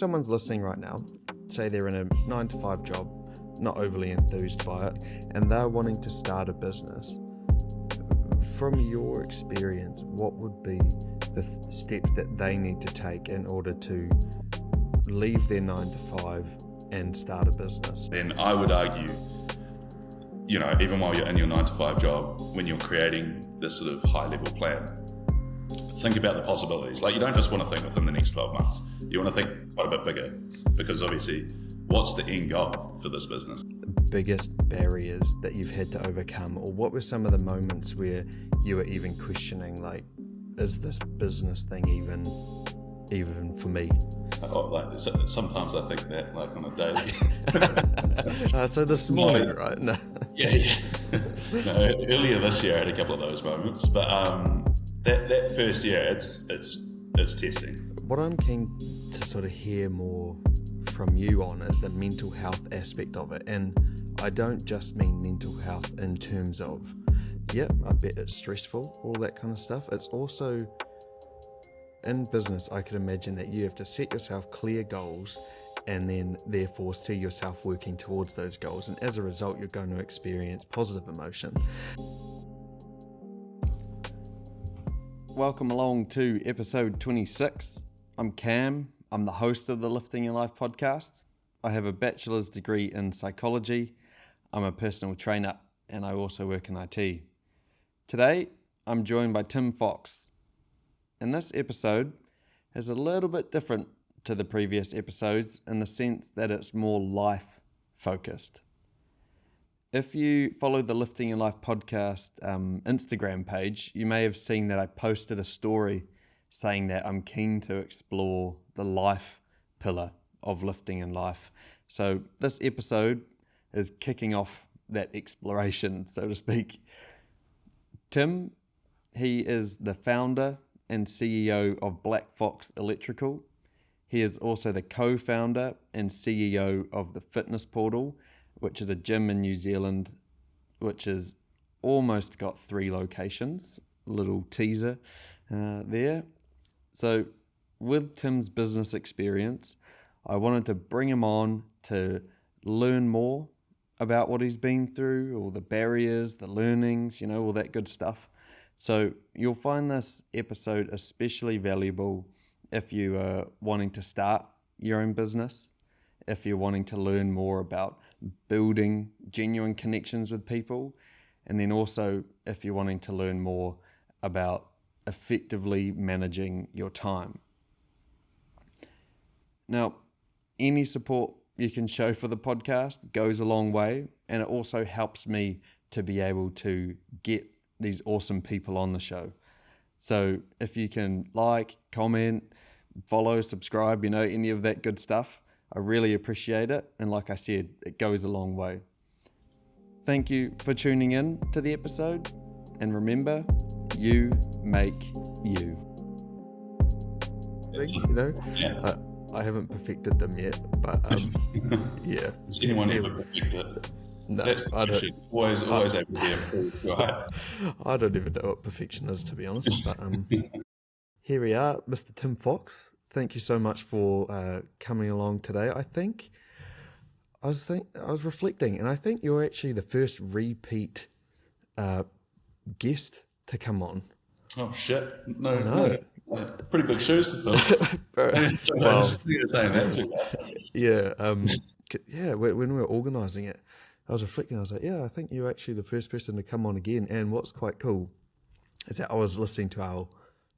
someone's listening right now, say they're in a 9-to-5 job, not overly enthused by it, and they're wanting to start a business, from your experience, what would be the steps that they need to take in order to leave their 9-to-5 and start a business? Then I would argue, even while you're in your 9-to-5 job, when you're creating this sort of high-level plan, think about the possibilities. Like, you don't just want to think within the next 12 months. You want to think quite a bit bigger, because obviously, what's the end goal for this business? The biggest barriers that you've had to overcome, or what were some of the moments where you were even questioning, like, is this business thing even for me? Sometimes I think that, like, on a daily. So this morning, right? No. Yeah. No, earlier this year I had a couple of those moments, but that first year it's testing. What I'm keen to sort of hear more from you on is the mental health aspect of it, and I don't just mean mental health in terms of, I bet it's stressful, all that kind of stuff. It's also, in business, I could imagine that you have to set yourself clear goals and then therefore see yourself working towards those goals, and as a result you're going to experience positive emotion. Welcome along to episode 26. I'm Cam. I'm the host of the Lifting Your Life podcast. I have a bachelor's degree in psychology. I'm a personal trainer and I also work in IT. Today, I'm joined by Tim Fox. And this episode is a little bit different to the previous episodes in the sense that it's more life focused. If you follow the Lifting Your Life podcast Instagram page, you may have seen that I posted a story saying that I'm keen to explore the life pillar of Lifting in Life. So this episode is kicking off that exploration, so to speak. Tim, he is the founder and CEO of Black Fox Electrical. He is also the co-founder and CEO of the Fitness Portal, which is a gym in New Zealand, which has almost got 3 locations. Little teaser there. So with Tim's business experience, I wanted to bring him on to learn more about what he's been through, all the barriers, the learnings, all that good stuff. So you'll find this episode especially valuable if you are wanting to start your own business, if you're wanting to learn more about building genuine connections with people, and then also if you're wanting to learn more about effectively managing your time. Now, any support you can show for the podcast goes a long way, and it also helps me to be able to get these awesome people on the show. So if you can like, comment, follow, subscribe, any of that good stuff, I really appreciate it. And like I said, it goes a long way. Thank you for tuning in to the episode. And remember, you make you. Yeah. I haven't perfected them yet, but yeah. Has anyone ever perfected it? No, That's the question. Always able to be improved, right? I don't even know what perfection is, to be honest. But here we are, Mr. Tim Fox. Thank you so much for coming along today. I was reflecting, and I think you're actually the first repeat guest to come on. Oh shit! No. Pretty big shoes to fill. When we were organising it, I was reflecting. I was like, I think you're actually the first person to come on again. And what's quite cool is that I was listening to our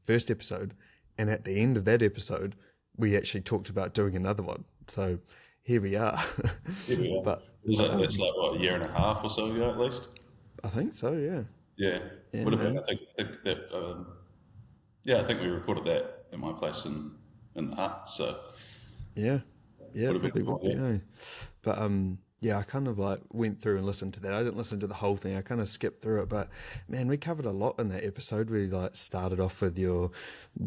first episode, and at the end of that episode, we actually talked about doing another one. So here we are. But it's like what, a year and a half or so ago at least. I think so. Yeah. Yeah. Would have been. I think that. I think we recorded that in my place in the hut. So yeah, probably would be. Yeah. But I kind of like went through and listened to that. I didn't listen to the whole thing. I kind of skipped through it. But man, we covered a lot in that episode. We like started off with your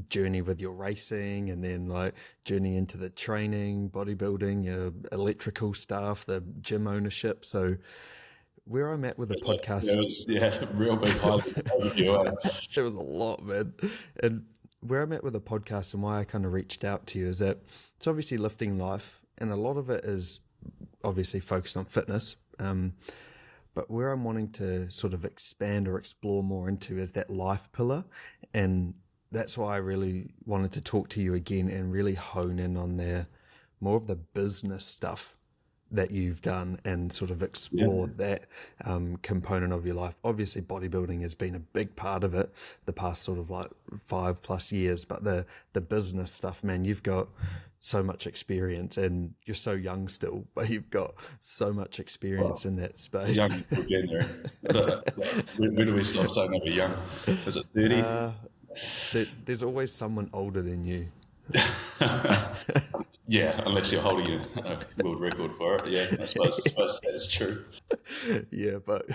journey with your racing, and then like journey into the training, bodybuilding, your electrical stuff, the gym ownership. So where I'm at with the podcast, real big overview. There was a lot, man. And where I'm at with the podcast and why I kind of reached out to you is that it's obviously lifting life, and a lot of it is obviously focused on fitness. But where I'm wanting to sort of expand or explore more into is that life pillar. And that's why I really wanted to talk to you again and really hone in on more of the business stuff that you've done and sort of explore that component of your life. Obviously, bodybuilding has been a big part of it the past sort of like 5+ years, but the business stuff, man, you've got so much experience, and you're so young still, but you've got so much experience in that space. Young again, when do we stop saying that we're young? Is it 30? There's always someone older than you. Yeah, unless you're holding a world record for it. Yeah, I suppose that is true. Yeah, but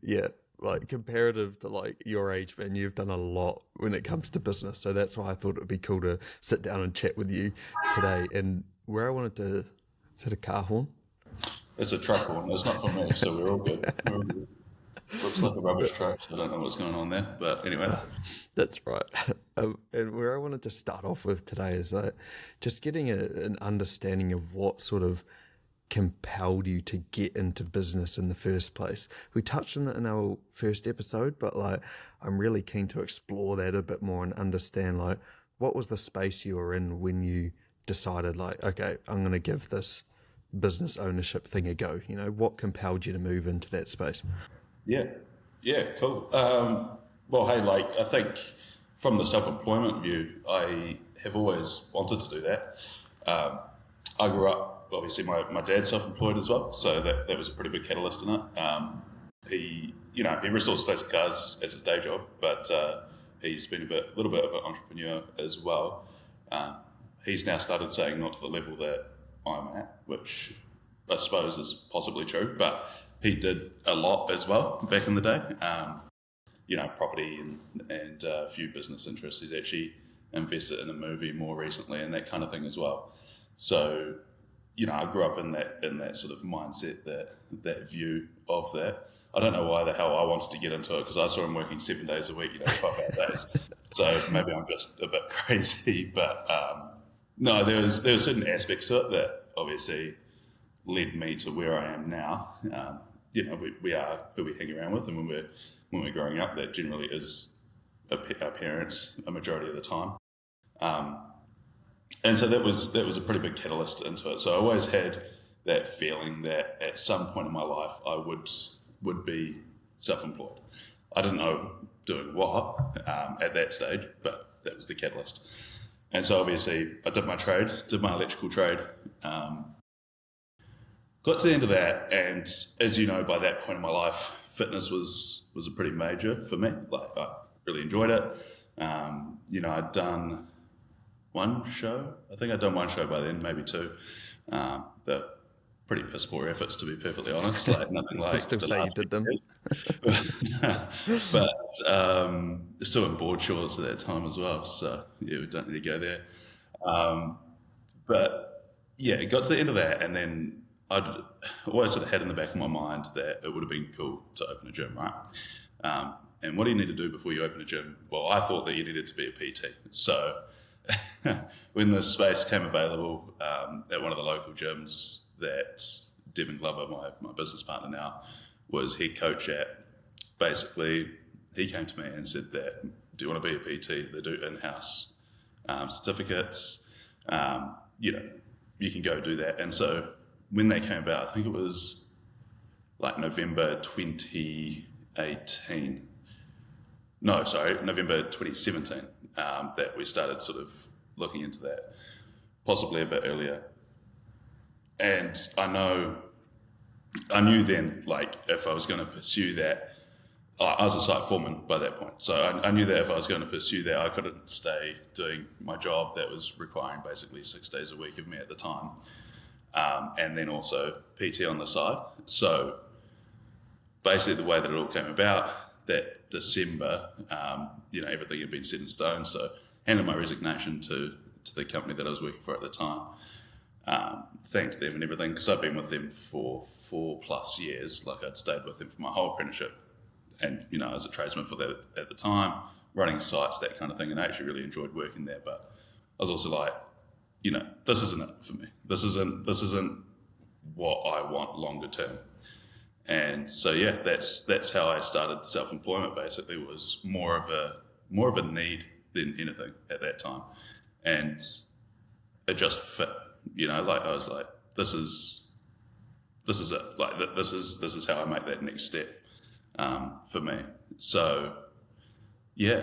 yeah, like comparative to like your age, man, you've done a lot when it comes to business. So that's why I thought it would be cool to sit down and chat with you today. And where I wanted to, is it a car horn? It's a truck horn. It's not for me, so we're all good. Looks like a rubbish truck. So I don't know what's going on there, but anyway. That's right. And where I wanted to start off with today is just getting an understanding of what sort of compelled you to get into business in the first place. We touched on it in our first episode, but like I'm really keen to explore that a bit more and understand like what was the space you were in when you decided like, okay, I'm going to give this business ownership thing a go. You know, what compelled you to move into that space? Yeah, cool. Well, hey, like I think from the self-employment view, I have always wanted to do that. I grew up, obviously my dad's self-employed as well, so that was a pretty big catalyst in it. He restores classic cars as his day job, but he's been a little bit of an entrepreneur as well. He's now started saying not to the level that I'm at, which I suppose is possibly true, but he did a lot as well back in the day. Property and a few business interests. He's actually invested in a movie more recently and that kind of thing as well. So, I grew up in that sort of mindset, that view of that. I don't know why the hell I wanted to get into it, because I saw him working 7 days a week, 12-hour days. So maybe I'm just a bit crazy, but no, there was certain aspects to it that obviously led me to where I am now. We are who we hang around with, and when we're growing up, that generally is our parents a majority of the time. And so that was a pretty big catalyst into it. So I always had that feeling that at some point in my life I would be self-employed. I didn't know doing what at that stage, but that was the catalyst. And so obviously I did my electrical trade. Got to the end of that, and as you know, by that point in my life, fitness was a pretty major for me. Like I really enjoyed it. I'd done one show. I think I'd done one show by then, maybe two. They're pretty piss poor efforts, to be perfectly honest. Like nothing like. I still say you did them. But still in board shorts at that time as well. So yeah, we don't need to go there. But yeah, it got to the end of that, and then I'd always sort of had in the back of my mind that it would have been cool to open a gym, right? And what do you need to do before you open a gym? Well, I thought that you needed to be a PT. So when this space came available at one of the local gyms that Devin Glover, my business partner now, was head coach at, basically he came to me and said that, do you want to be a PT? They do in-house certificates. You can go do that. And so when they came about, I think it was like November 2018. No, sorry, November 2017 that we started sort of looking into that, possibly a bit earlier. And I knew then, like, if I was going to pursue that, I was a site foreman by that point. So I knew that if I was going to pursue that, I couldn't stay doing my job that was requiring basically 6 days a week of me at the time. And then also PT on the side. So basically the way that it all came about, that December, everything had been set in stone. So handed my resignation to the company that I was working for at the time. Thanked them and everything, because I'd been with them for 4+ years. Like I'd stayed with them for my whole apprenticeship. And, as a tradesman for that at the time, running sites, that kind of thing, and I actually really enjoyed working there. But I was also like, this isn't it for me. This isn't what I want longer term. And so yeah, that's how I started self-employment. Basically, was more of a need than anything at that time, and it just fit. Like I was like, this is it. Like this is how I make that next step for me. So yeah,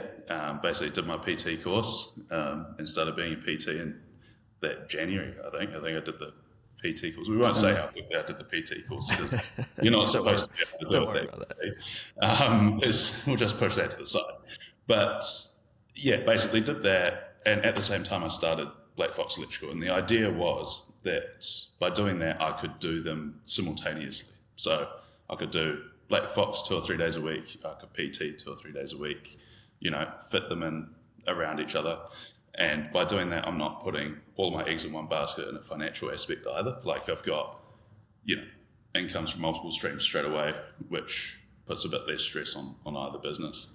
basically did my PT course and started being a PT in that January. I think I did the PT course. We won't say how quickly I did the PT course because you're not supposed to be able to do it that quickly. We'll just push that to the side. But yeah, basically did that, and at the same time I started Black Fox Electrical, and the idea was that by doing that I could do them simultaneously. So I could do Black Fox 2 or 3 days a week, I could PT 2 or 3 days a week, fit them in around each other. And by doing that, I'm not putting all my eggs in one basket in a financial aspect either. Like I've got, incomes from multiple streams straight away, which puts a bit less stress on either business.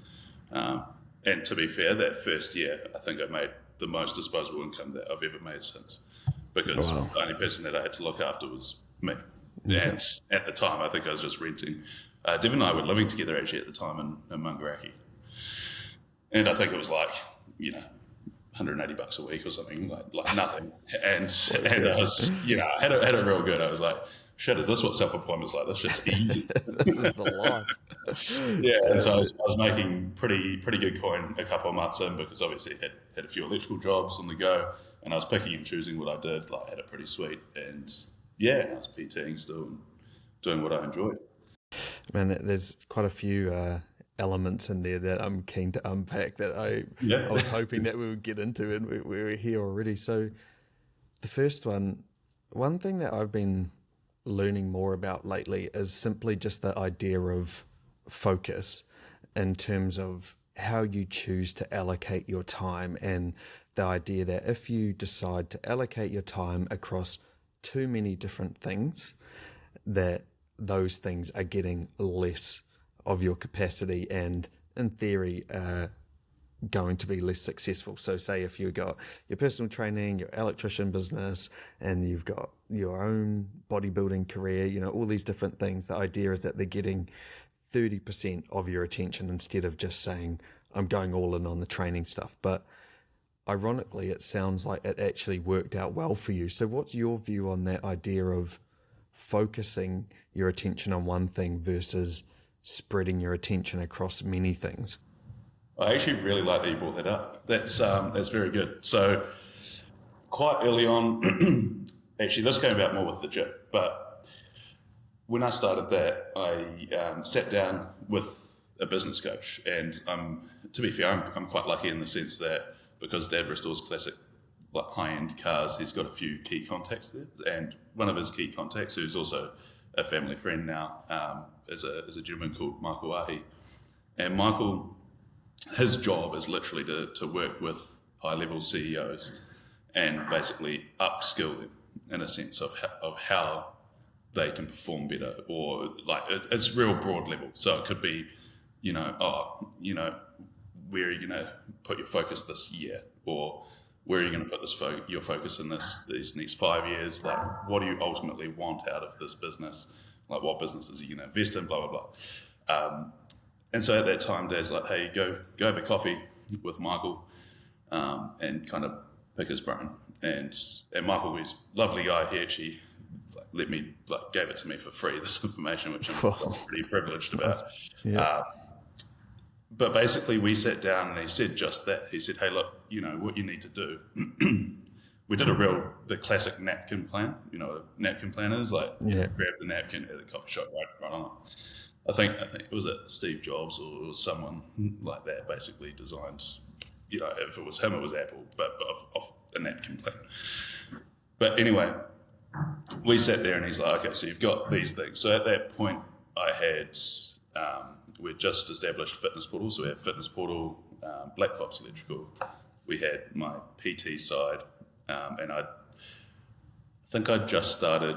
And to be fair, that first year, I think I made the most disposable income that I've ever made since, because the only person that I had to look after was me. Yeah. And at the time, I think I was just renting. Dev and I were living together actually at the time in Mangaraki. And I think it was like, $180 a week or something, like nothing. And I was, I had it real good. I was like, shit, is this what self-employment's like? That's just easy. This is the life. Yeah, and so I was making pretty good coin a couple of months in, because obviously had a few electrical jobs on the go, and I was picking and choosing what I did. Like, I had it pretty sweet, and yeah, I was PTing still and doing what I enjoyed. Man, there's quite a few elements in there that I'm keen to unpack that I was hoping that we would get into, and we're here already. So the first one thing that I've been learning more about lately is simply just the idea of focus in terms of how you choose to allocate your time, and the idea that if you decide to allocate your time across too many different things, that those things are getting less of your capacity and in theory going to be less successful. So say if you've got your personal training, your electrician business, and you've got your own bodybuilding career, all these different things, the idea is that they're getting 30% of your attention instead of just saying, I'm going all in on the training stuff. But ironically, it sounds like it actually worked out well for you. So what's your view on that idea of focusing your attention on one thing versus spreading your attention across many things? I actually really like that you brought that up. That's very good. So quite early on, actually this came about more with the gym, but when I started that, I sat down with a business coach, and to be fair, I'm quite lucky in the sense that because Dad restores classic high-end cars, he's got a few key contacts there, and one of his key contacts, who's also a family friend now, is a gentleman called Michael Ahi. And Michael, his job is literally to work with high-level CEOs and basically upskill them in a sense of how they can perform better, or it's real broad level. So it could be, where are you going to put your focus this year, or where are you going to put your focus in these next 5 years? Like, what do you ultimately want out of this business? Like, what businesses are you going to invest in? Blah blah blah. And so at that time, Dad's like, "Hey, go have a coffee with Michael, and kind of pick his brain." And Michael, who's a lovely guy, he actually gave it to me for free, this information, which I'm pretty privileged about. Yeah. But basically, we sat down and he said just that. He said, "Hey, look, what you need to do." We did the classic napkin plan. Napkin plan is like, grab the napkin at the coffee shop, right on. I think it was Steve Jobs or someone like that basically designed, if it was him, it was Apple, but of a napkin plan. But anyway, we sat there and he's like, okay, so you've got these things. So at that point, I had, we'd just established Fitness Portal. So we had Fitness Portal, Black Fox Electrical. We had my PT side, and I think I'd just started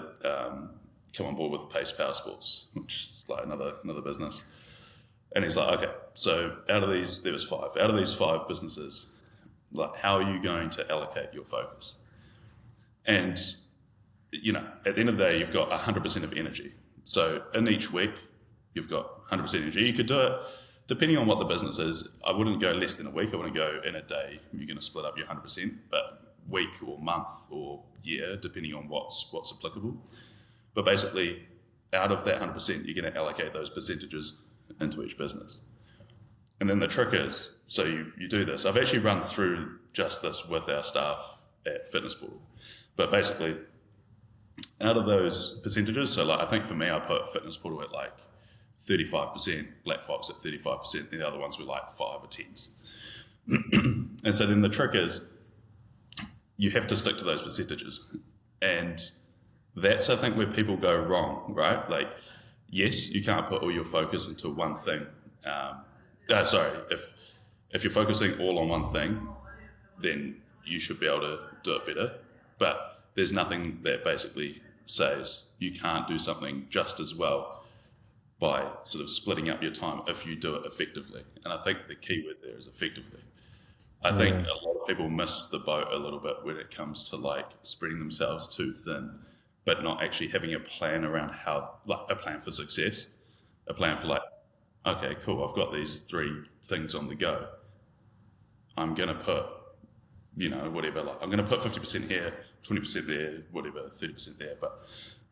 come on board with Pace Power Sports, which is like another business. And he's like, okay, so out of these, there was 5. Out of these 5 businesses, like, how are you going to allocate your focus? And, at the end of the day, you've got 100% of energy. So in each week, you've got 100% energy. You could do it, depending on what the business is. I wouldn't go less than a week. I wouldn't go in a day. You're going to split up your 100%, but week or month or year, depending on what's applicable. But basically, out of that 100%, you're going to allocate those percentages into each business. And then the trick is, so you do this. I've actually run through just this with our staff at Fitness Portal. But basically, out of those percentages, so like I think for me, I put Fitness Portal at like 35%, Black Fox at 35%, the other ones were like 5 or 10s. And so then the trick is, you have to stick to those percentages. And that's, I think, where people go wrong, right? Like, yes, you can't put all your focus into one thing. If you're focusing all on one thing, then you should be able to do it better. But there's nothing that basically says you can't do something just as well by sort of splitting up your time if you do it effectively. And I think the key word there is effectively. I think a lot of people miss the boat a little bit when it comes to like spreading themselves too thin, but not actually having a plan around how, like a plan for success, a plan for like, okay, cool, I've got these 3 things on the go. I'm going to put, whatever, like I'm going to put 50% here, 20% there, whatever, 30% there, but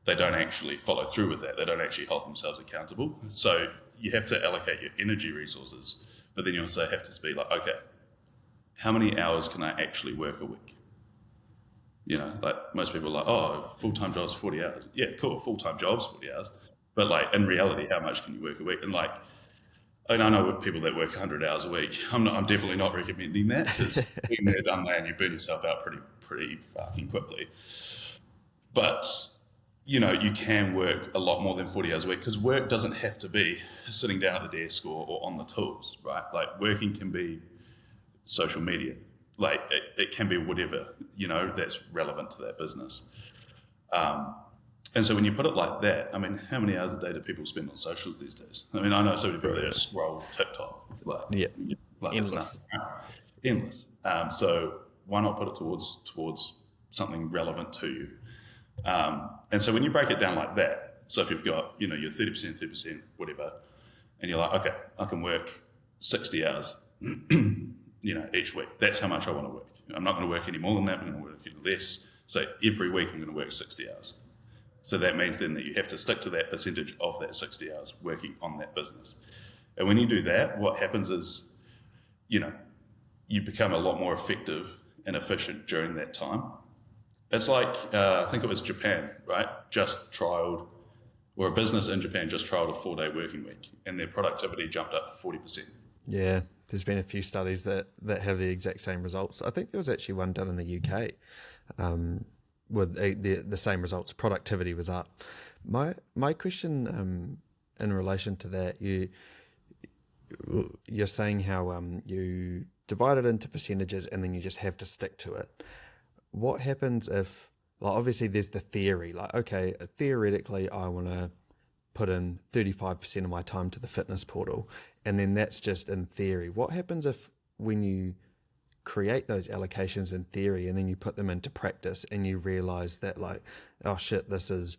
they don't actually follow through with that. They don't actually hold themselves accountable. So you have to allocate your energy resources, but then you also have to be like, okay, how many hours can I actually work a week? Like most people are like, oh, full-time job's 40 hours. Yeah, cool, full-time job's 40 hours. But like in reality, how much can you work a week? And like, I know people that work 100 hours a week. I'm definitely not recommending that, because being there, done that, and you burn yourself out pretty fucking quickly. But, you can work a lot more than 40 hours a week, because work doesn't have to be sitting down at the desk or on the tools, right? Like working can be social media. Like it can be whatever, that's relevant to that business. And so when you put it like that, I mean, how many hours a day do people spend on socials these days? I mean, I know so many people that scroll TikTok. Like endless. Endless. So why not put it towards something relevant to you? And so when you break it down like that, so if you've got, your 30%, whatever, and you're like, okay, I can work 60 hours, each week. That's how much I want to work. I'm not going to work any more than that. I'm going to work any less. So every week I'm going to work 60 hours. So that means then that you have to stick to that percentage of that 60 hours working on that business. And when you do that, what happens is, you become a lot more effective and efficient during that time. It's like, I think it was Japan, right? A business in Japan just trialed a 4-day working week, and their productivity jumped up 40%. Yeah, there's been a few studies that have the exact same results. I think there was actually one done in the UK with the same results. Productivity was up. My question in relation to that, you're saying how you divide it into percentages and then you just have to stick to it. What happens if, like, obviously there's the theory, like, okay, theoretically I want to put in 35% of my time to the Fitness Portal, and then that's just in theory. What happens if when you create those allocations in theory and then you put them into practice and you realize that, like, oh shit, this is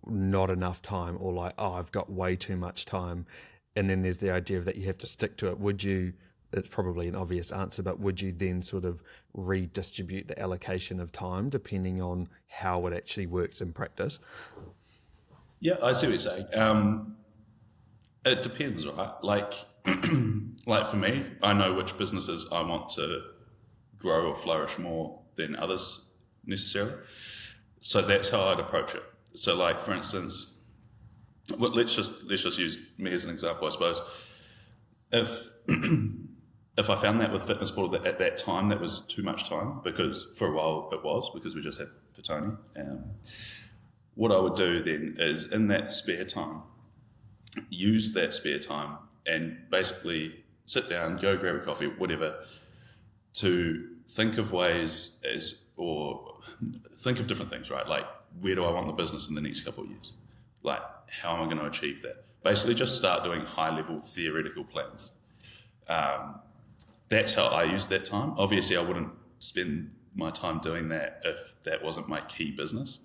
not enough time, or like, oh, I've got way too much time, and then there's the idea of that you have to stick to it. Would you, it's probably an obvious answer, but would you then sort of redistribute the allocation of time depending on how it actually works in practice? Yeah, I see what you're saying. It depends, right? Like for me, I know which businesses I want to grow or flourish more than others necessarily. So that's how I'd approach it. So, like, for instance, let's just use me as an example, I suppose. If I found that with Fitness Portal that at that time that was too much time, because for a while it was, because we just had Petone, what I would do then is, in that spare time, use that spare time and basically sit down, go grab a coffee, whatever, to think of ways or think of different things, right? Like, where do I want the business in the next couple of years? Like, how am I going to achieve that? basically just start doing high-level theoretical plans. That's how I use that time. Obviously, I wouldn't spend my time doing that if that wasn't my key business.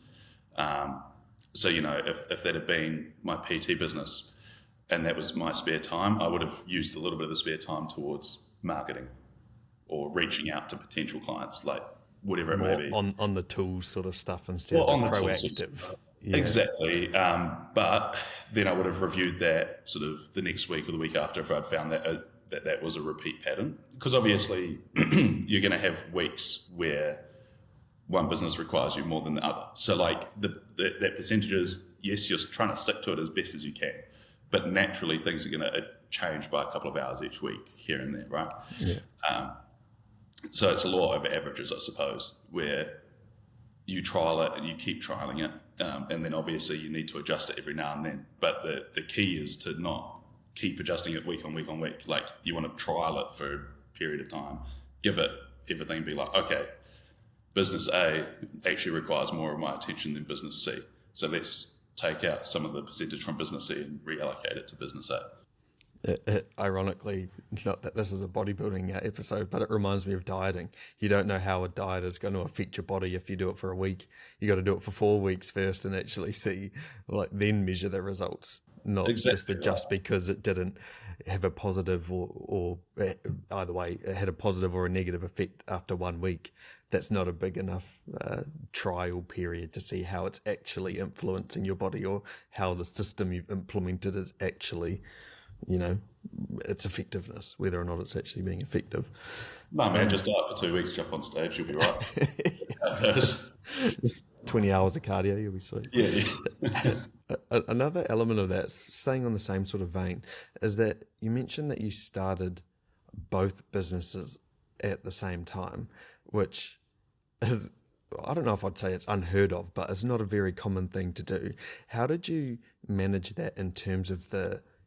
So, if that had been my PT business and that was my spare time, I would have used a little bit of the spare time towards marketing or reaching out to potential clients, like whatever it More may be. on the tools sort of stuff instead Well, of on the the tools, proactive. Yeah. exactly. But then I would have reviewed that sort of the next week or the week after if I'd found that that was a repeat pattern. Because obviously you're going to have weeks where one business requires you more than the other. So like that percentage is, yes, you're trying to stick to it as best as you can, but naturally things are going to change by a couple of hours each week here and there, right? Yeah. So it's a law of averages, I suppose, where you trial it and you keep trialing it, and then obviously you need to adjust it every now and then. But the key is to not keep adjusting it week on week on week. Like you want to trial it for a period of time, give it everything, and be like, okay, business A actually requires more of my attention than business C. So let's take out some of the percentage from business C and reallocate it to business A. Ironically, not that this is a bodybuilding episode, but it reminds me of dieting. You don't know how a diet is going to affect your body if you do it for a week. You got to do it for 4 weeks first and actually see, like, then measure the results, not just adjust because it didn't have a positive or either way, it had a positive or a negative effect after 1 week. That's not a big enough trial period to see how it's actually influencing your body or how the system you've implemented is actually, its effectiveness, whether or not it's actually being effective. No, man, just diet for 2 weeks, jump on stage, you'll be right. Just 20 hours of cardio, you'll be sweet. Yeah. Another element of that, staying on the same sort of vein, is that you mentioned that you started both businesses at the same time, which is, I don't know if I'd say it's unheard of, but it's not a very common thing to do. How did you manage that in terms of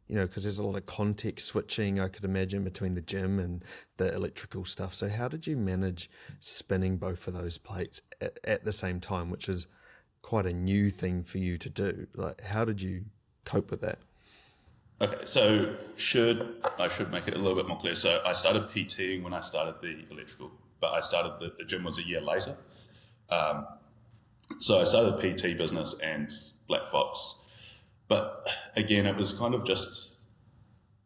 because there's a lot of context switching, I could imagine, between the gym and the electrical stuff. So how did you manage spinning both of those plates at the same time, which is quite a new thing for you to do? Like, how did you cope with that? Okay, so I should make it a little bit more clear. So I started PTing when I started the electrical, but I started the gym was a year later. So I started the PT business and Black Fox. But again, it was kind of just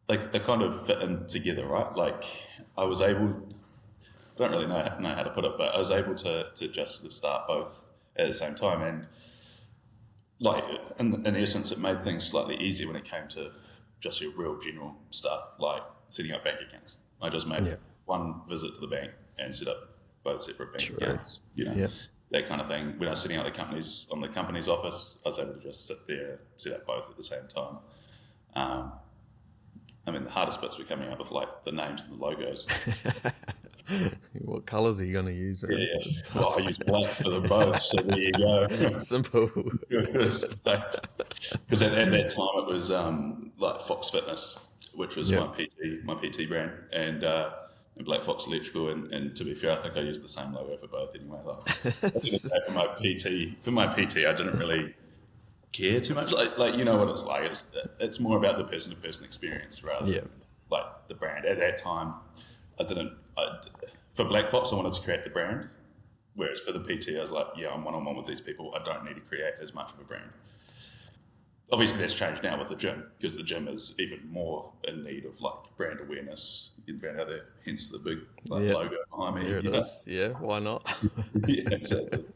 like they kind of fit in together, right? Like I was able, I don't really know how to put it, but I was able to just sort of start both at the same time. And like in essence, it made things slightly easier when it came to just your real general stuff, like setting up bank accounts. I just made one visit to the bank and set up both separate bank accounts, that kind of thing. When I was setting up the company's office, I was able to just sit there, set up both at the same time. The hardest bits were coming up with like the names and the logos. What colours are you going to use? Yeah. Well, I use black for them both, so there you go. Simple. Because at that time it was like Fox Fitness, which was my PT brand, and Black Fox Electrical. And to be fair, I think I used the same logo for both anyway. Like for my PT, I didn't really care too much. Like you know what it's like. It's more about the person-to-person experience rather than like the brand. At that time, for Black Fox, I wanted to create the brand, whereas for the PT, I was like, I'm one-on-one with these people. I don't need to create as much of a brand. Obviously, that's changed now with the gym because the gym is even more in need of like brand awareness and brand out there. Hence the big logo behind me. There it is. Yeah, why not? Yeah, exactly.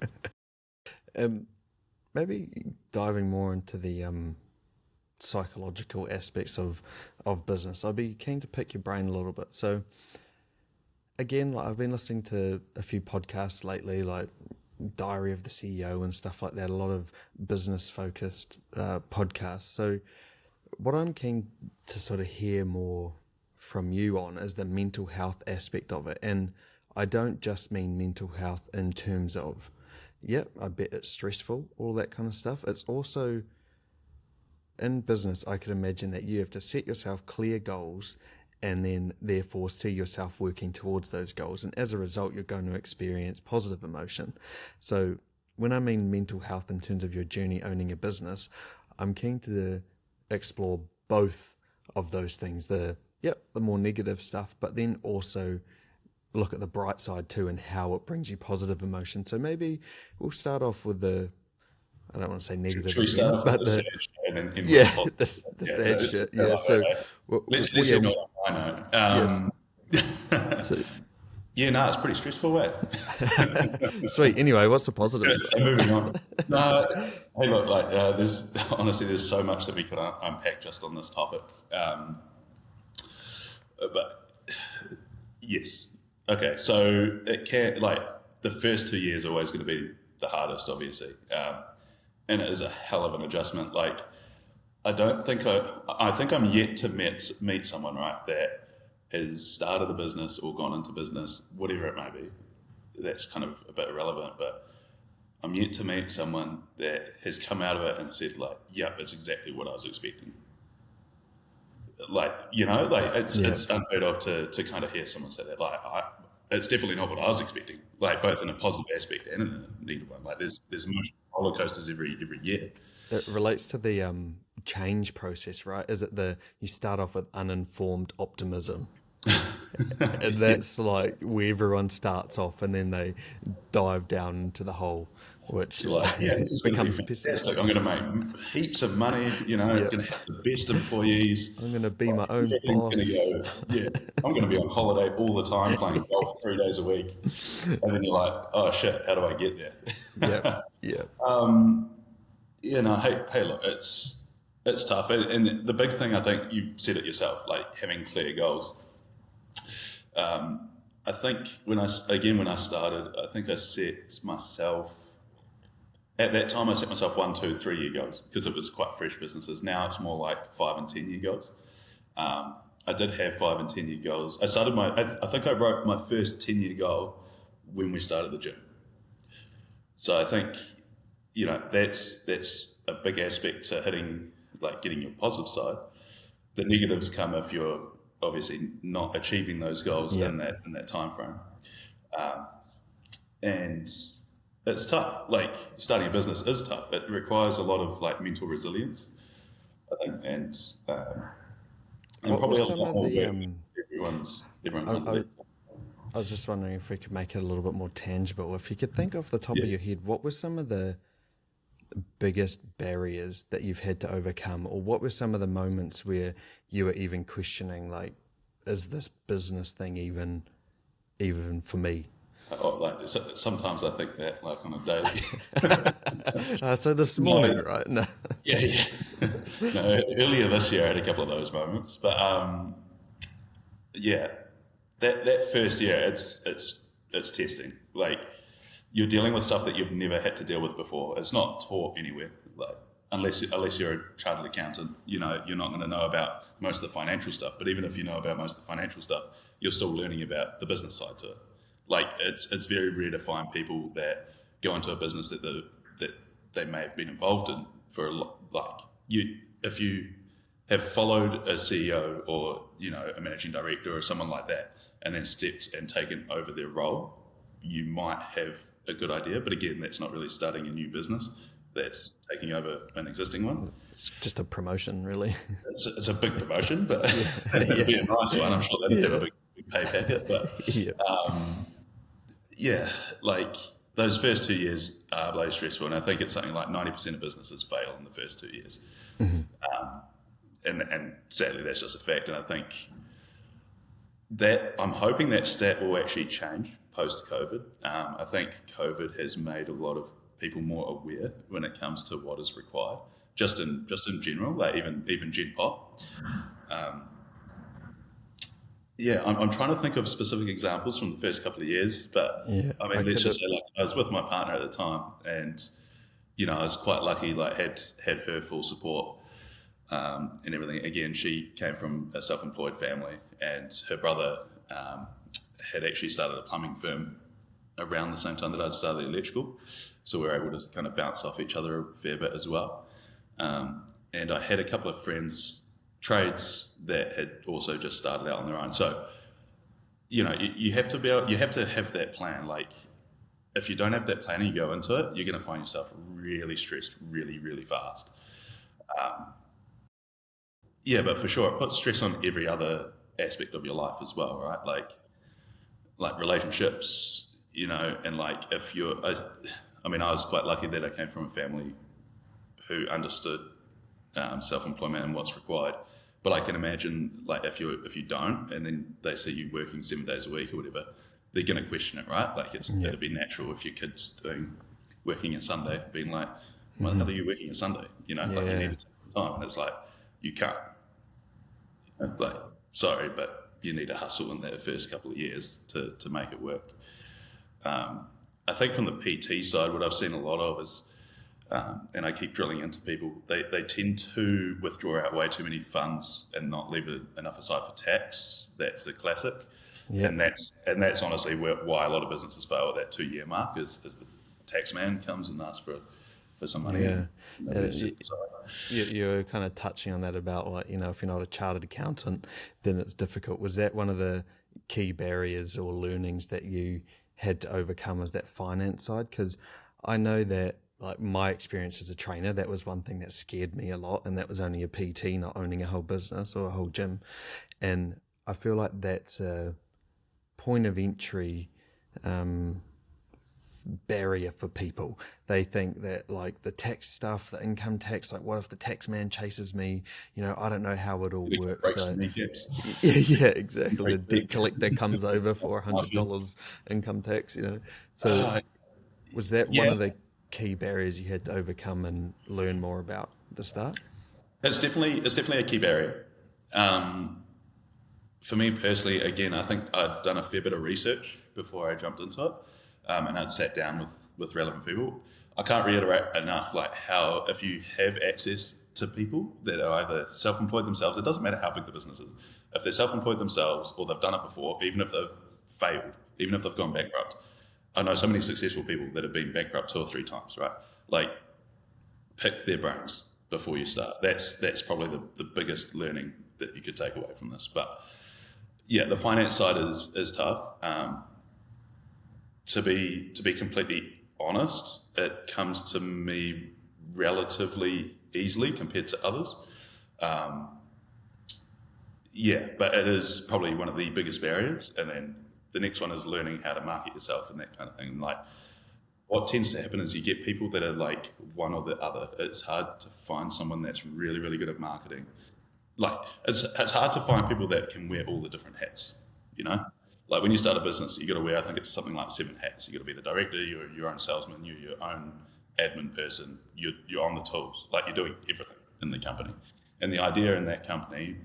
Maybe diving more into the psychological aspects of business. I'd be keen to pick your brain a little bit. So again, like I've been listening to a few podcasts lately, like Diary of the CEO and stuff like that, a lot of business focused podcasts. So what I'm keen to sort of hear more from you on is the mental health aspect of it. And I don't just mean mental health in terms of, I bet it's stressful, all that kind of stuff. It's also in business, I could imagine that you have to set yourself clear goals and then therefore see yourself working towards those goals. And as a result, you're going to experience positive emotion. So when I mean mental health in terms of your journey owning a business, I'm keen to explore both of those things, the more negative stuff, but then also look at the bright side too and how it brings you positive emotion. So maybe we'll start off with I don't want to say negative Should we again, start off but with the sad shit and then end with yeah, the positive? the sad shit. Let's Yeah, so let's end on a high note. so Yeah, no, it's pretty stressful, way. sweet. Anyway, what's the positives? So moving on. No, hey, look, like there's honestly there's so much that we could unpack just on this topic. But yes, okay. So it can like the first 2 years are always going to be the hardest, obviously, and it is a hell of an adjustment. Like I don't think I think I'm yet to meet someone right that has started a business or gone into business, whatever it may be. That's kind of a bit irrelevant, but I'm yet to meet someone that has come out of it and said like, "Yep, it's exactly what I was expecting." Like it's unheard of to kind of hear someone say that. Like, it's definitely not what I was expecting. Like both in a positive aspect and in a negative one. Like there's emotional roller coasters every year. It relates to the change process, right? Is it you start off with uninformed optimism, and that's like where everyone starts off, and then they dive down into the hole, which This is becomes going to be pessimistic. fantastic. I'm going to make heaps of money. Going to have the best employees. I'm going to be my own Everything's boss. gonna go, I'm going to be on holiday all the time, playing golf 3 days a week, and then you're like, oh shit, how do I get there? Yeah. Hey, look, it's tough, and the big thing, I think you said it yourself, like having clear goals. I think when I started, I think I set myself at that time. I set myself 1, 2, 3 year goals because it was quite fresh businesses. Now it's more like 5 and 10 year goals. I did have 5 and 10 year goals. I think I wrote my first 10-year goal when we started the gym. So I think that's a big aspect to getting your positive side. The negatives come if you're obviously not achieving those goals in that time frame, and it's tough. Like starting a business is tough. It requires a lot of like mental resilience, I think, and What probably was a some lot of more the work. Everyone's I was just wondering if we could make it a little bit more tangible. If you could think off the top of your head, what were some of the biggest barriers that you've had to overcome, or what were some of the moments where you were even questioning, like, is this business thing even for me? Sometimes I think that like on a daily. So this morning, right? No. Yeah. No, earlier this year I had a couple of those moments, but that first year it's testing. Like you're dealing with stuff that you've never had to deal with before. It's not taught anywhere. Like unless you're a chartered accountant, you're not going to know about most of the financial stuff. But even if you know about most of the financial stuff, you're still learning about the business side to it. Like it's very rare to find people that go into a business that they may have been involved in for a lot. Like if you have followed a CEO or a managing director or someone like that, and then stepped and taken over their role, you might have a good idea. But again, that's not really starting a new business. That's taking over an existing one. It's just a promotion, really. It's a big promotion, but it'll be a nice one. I'm sure they'll have a big pay packet. But like those first 2 years are bloody stressful, and I think it's something like 90% of businesses fail in the first 2 years. And sadly, that's just a fact. And I think that I'm hoping that stat will actually change post-COVID. I think COVID has made a lot of people more aware when it comes to what is required, just in general, like even Gen Pop. I'm trying to think of specific examples from the first couple of years, but let's just say, like, I was with my partner at the time, and I was quite lucky, like had her full support and everything. Again, she came from a self-employed family, and her brother had actually started a plumbing firm around the same time that I'd started electrical, so we were able to kind of bounce off each other a fair bit as well. And I had a couple of friends, trades, that had also just started out on their own. So you have to have that plan. Like if you don't have that plan and you go into it, you're going to find yourself really stressed really, really fast. Yeah, but for sure, it puts stress on every other aspect of your life as well, right? Like relationships, and like if I mean, I was quite lucky that I came from a family who understood self-employment and what's required. But I can imagine, like, if you don't, and then they see you working 7 days a week or whatever, they're going to question it, right? Like, it'd be natural if your kid's working a Sunday, being like, "Why the hell are you working a Sunday?" Like you need to take some time, and it's like you can't. Like, sorry, but you need to hustle in that first couple of years to make it work. I think from the PT side, what I've seen a lot of is, and I keep drilling into people, they tend to withdraw out way too many funds and not leave enough aside for tax. That's the classic. Yeah. And that's honestly why a lot of businesses fail at that 2 year mark is the tax man comes and asks for some money. Yeah. You're kind of touching on that about, like, if you're not a chartered accountant, then it's difficult. Was that one of the key barriers or learnings that you had to overcome, as that finance side? Because I know that, like, my experience as a trainer, that was one thing that scared me a lot, and that was only a PT, not owning a whole business or a whole gym. And I feel like that's a point of entry barrier for people. They think that, like, the tax stuff, the income tax, like, what if the tax man chases me? I don't know how it all works. So, yeah, exactly. The debt collector comes over for $100 income tax. So was that one of the key barriers you had to overcome and learn more about at the start? It's definitely a key barrier. For me personally, again, I think I'd done a fair bit of research before I jumped into it, and I'd sat down with relevant people. I can't reiterate enough, like, how if you have access to people that are either self-employed themselves, it doesn't matter how big the business is. If they're self-employed themselves or they've done it before, even if they've failed, even if they've gone bankrupt. I know so many successful people that have been bankrupt 2 or 3 times, right? Like, pick their brains before you start. That's probably the biggest learning that you could take away from this. But yeah, the finance side is tough. To be completely honest, it comes to me relatively easily compared to others. But it is probably one of the biggest barriers. And then the next one is learning how to market yourself and that kind of thing. Like, what tends to happen is you get people that are like one or the other. It's hard to find someone that's really, really good at marketing. Like, it's hard to find people that can wear all the different hats, Like, when you start a business, you got to wear, I think it's something like 7 hats. You got to be the director, you're your own salesman, you're your own admin person, you're on the tools. Like, you're doing everything in the company. And the idea in that company,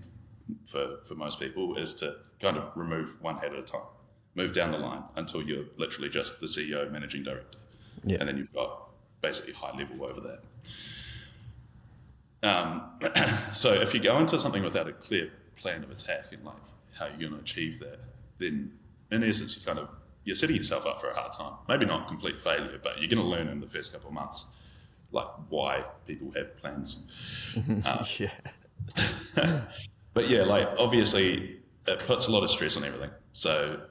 for most people, is to kind of remove one hat at a time, move down the line until you're literally just the CEO, managing director. Yeah. And then you've got basically high level over that. So if you go into something without a clear plan of attack and, like, how you're going to achieve that, then in essence you're setting yourself up for a hard time. Maybe not complete failure, but you're going to learn in the first couple of months, like, why people have plans. But yeah, like, obviously it puts a lot of stress on everything. So,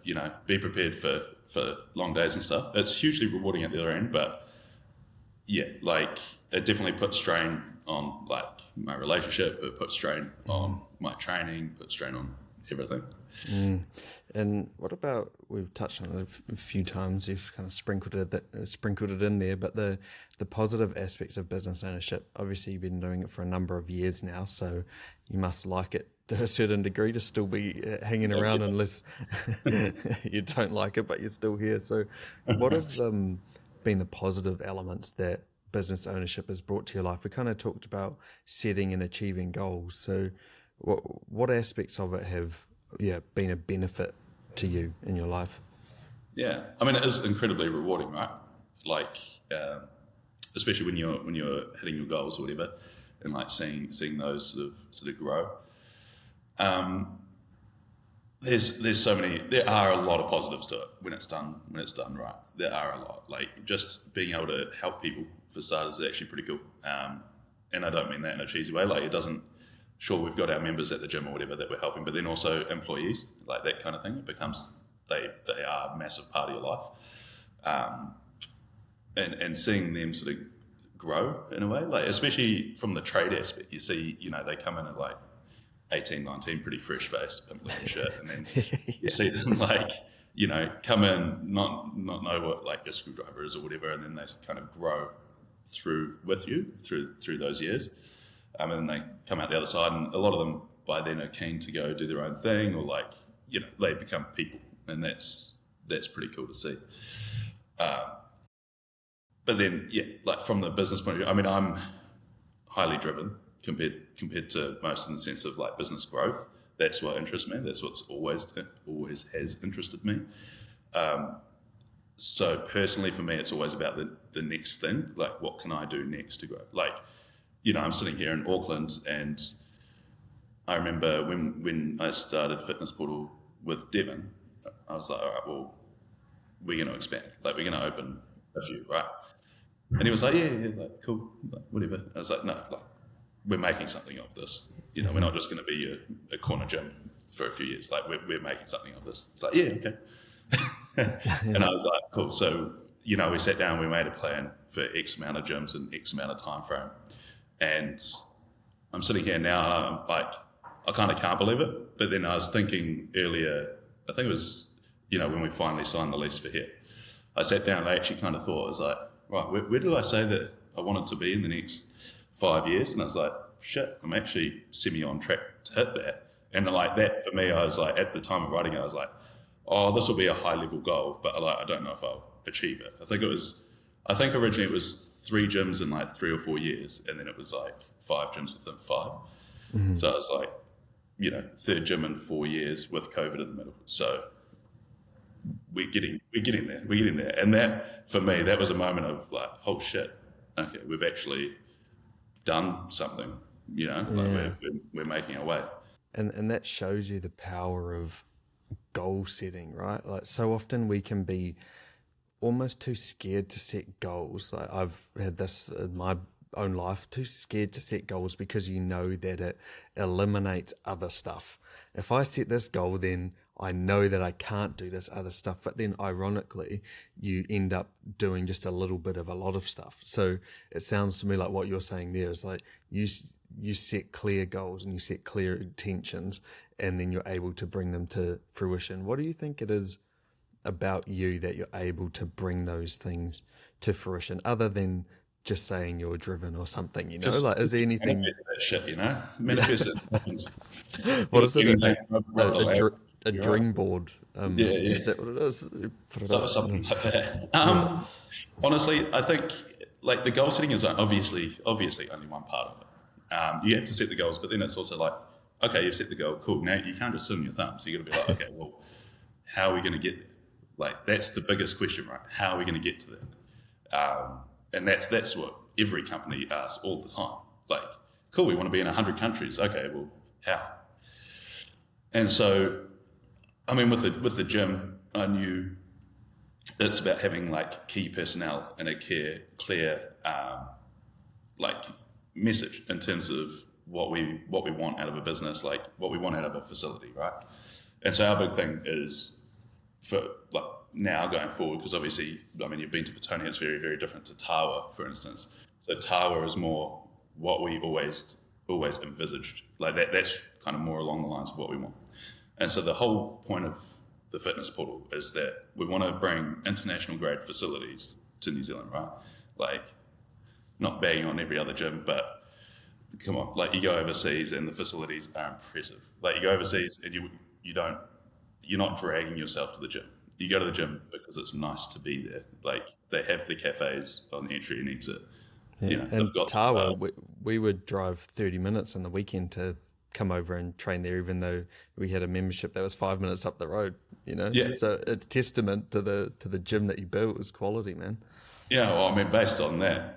be prepared for long days and stuff. It's hugely rewarding at the other end, but yeah, like, it definitely puts strain on, like, my relationship. It puts strain on my training, puts strain on everything. And what about, we've touched on it a few times, you've kind of sprinkled it in there, but the positive aspects of business ownership. Obviously you've been doing it for a number of years now, so you must like it to a certain degree to still be hanging around, unless you don't like it, but you're still here. So what have been the positive elements that business ownership has brought to your life? We kind of talked about setting and achieving goals. So what aspects of it have been a benefit to you in your life? Yeah, I mean, it is incredibly rewarding, right? Like, especially when you're hitting your goals or whatever, and, like, seeing those sort of grow. There are a lot of positives to it when it's done right. There are a lot. Like, just being able to help people, for starters, is actually pretty cool. And I don't mean that in a cheesy way. Like, it doesn't. Sure, we've got our members at the gym or whatever that we're helping, but then also employees, like, that kind of thing. It becomes they are a massive part of your life, and seeing them sort of grow in a way, like, especially from the trade aspect. You see, they come in and, like, 18, 19, pretty fresh-faced, pimply and shit, and then you see them like, come in, not know what like a screwdriver is or whatever, and then they kind of grow through with you through those years, and then they come out the other side, and a lot of them by then are keen to go do their own thing, or like they become people, and that's pretty cool to see. But then like from the business point of view, I mean, I'm highly driven compared to most, in the sense of like business growth. That's what interests me. That's what's always has interested me. So personally, for me, it's always about the next thing. Like, what can I do next to grow? Like, I'm sitting here in Auckland, and I remember when I started Fitness Portal with Devon, I was like, all right, well, we're going to expand. Like, we're going to open a few, right? And he was like, yeah, like, cool, like, whatever. I was like, no, like, we're making something of this. We're not just going to be a corner gym for a few years. Like, we're making something of this. It's like, yeah, okay. And I was like, cool. So, we sat down, we made a plan for X amount of gyms and X amount of time frame. And I'm sitting here now, and I'm like, I kind of can't believe it. But then I was thinking earlier, I think it was, when we finally signed the lease for here, I sat down and I actually kind of thought, I was like, right, where did I say that I wanted to be in the next 5 years? And I was like, shit, I'm actually semi on track to hit that. And like that, for me, I was like, at the time of writing it, I was like, oh, this will be a high level goal, but I don't know if I'll achieve it. I think originally it was 3 gyms in like 3 or 4 years, and then it was like 5 gyms within 5. Mm-hmm. So I was like, 3rd gym in 4 years with COVID in the middle. So we're getting there. And that, for me, that was a moment of like, oh shit, okay, we've actually done something, like we're making our way. And that shows you the power of goal setting, right? Like, so often we can be almost too scared to set goals. Like, I've had this in my own life, too scared to set goals because that it eliminates other stuff. If I set this goal, then I know that I can't do this other stuff, but then ironically, you end up doing just a little bit of a lot of stuff. So it sounds to me like what you're saying there is like you set clear goals and you set clear intentions, and then you're able to bring them to fruition. What do you think it is about you that you're able to bring those things to fruition, other than just saying you're driven or something, like, is there anything? That shit, manifest it happens. What is it? A dream board. Is that what it is? Something like that. Honestly, I think like the goal setting is obviously only one part of it. You have to set the goals, but then it's also like, okay, you've set the goal, cool. Now you can't just sit on your thumbs. So you got to be like, okay, well, how are we going to get there? Like, that's the biggest question, right? How are we going to get to that? And that's what every company asks all the time. Like, cool, we want to be in 100 countries. Okay, well, how? And so, I mean, with the gym, I knew it's about having like key personnel and a clear like message in terms of what we want out of a business, like what we want out of a facility, right? And so our big thing is for like now going forward, because obviously, I mean, you've been to Petone, it's very, very different to Tawa, for instance. So Tawa is more what we always envisaged. Like that's kind of more along the lines of what we want. And so the whole point of the Fitness Portal is that we want to bring international grade facilities to New Zealand, right? Like, not bagging on every other gym, but come on, like you go overseas and the facilities are impressive. Like you go overseas and you're not dragging yourself to the gym. You go to the gym because it's nice to be there. Like they have the cafes on the entry and exit. Yeah. And Tawa, we would drive 30 minutes on the weekend to come over and train there, even though we had a membership that was 5 minutes up the road, Yeah. So it's testament to the gym that you built is quality, man. Yeah, well, I mean, based on that,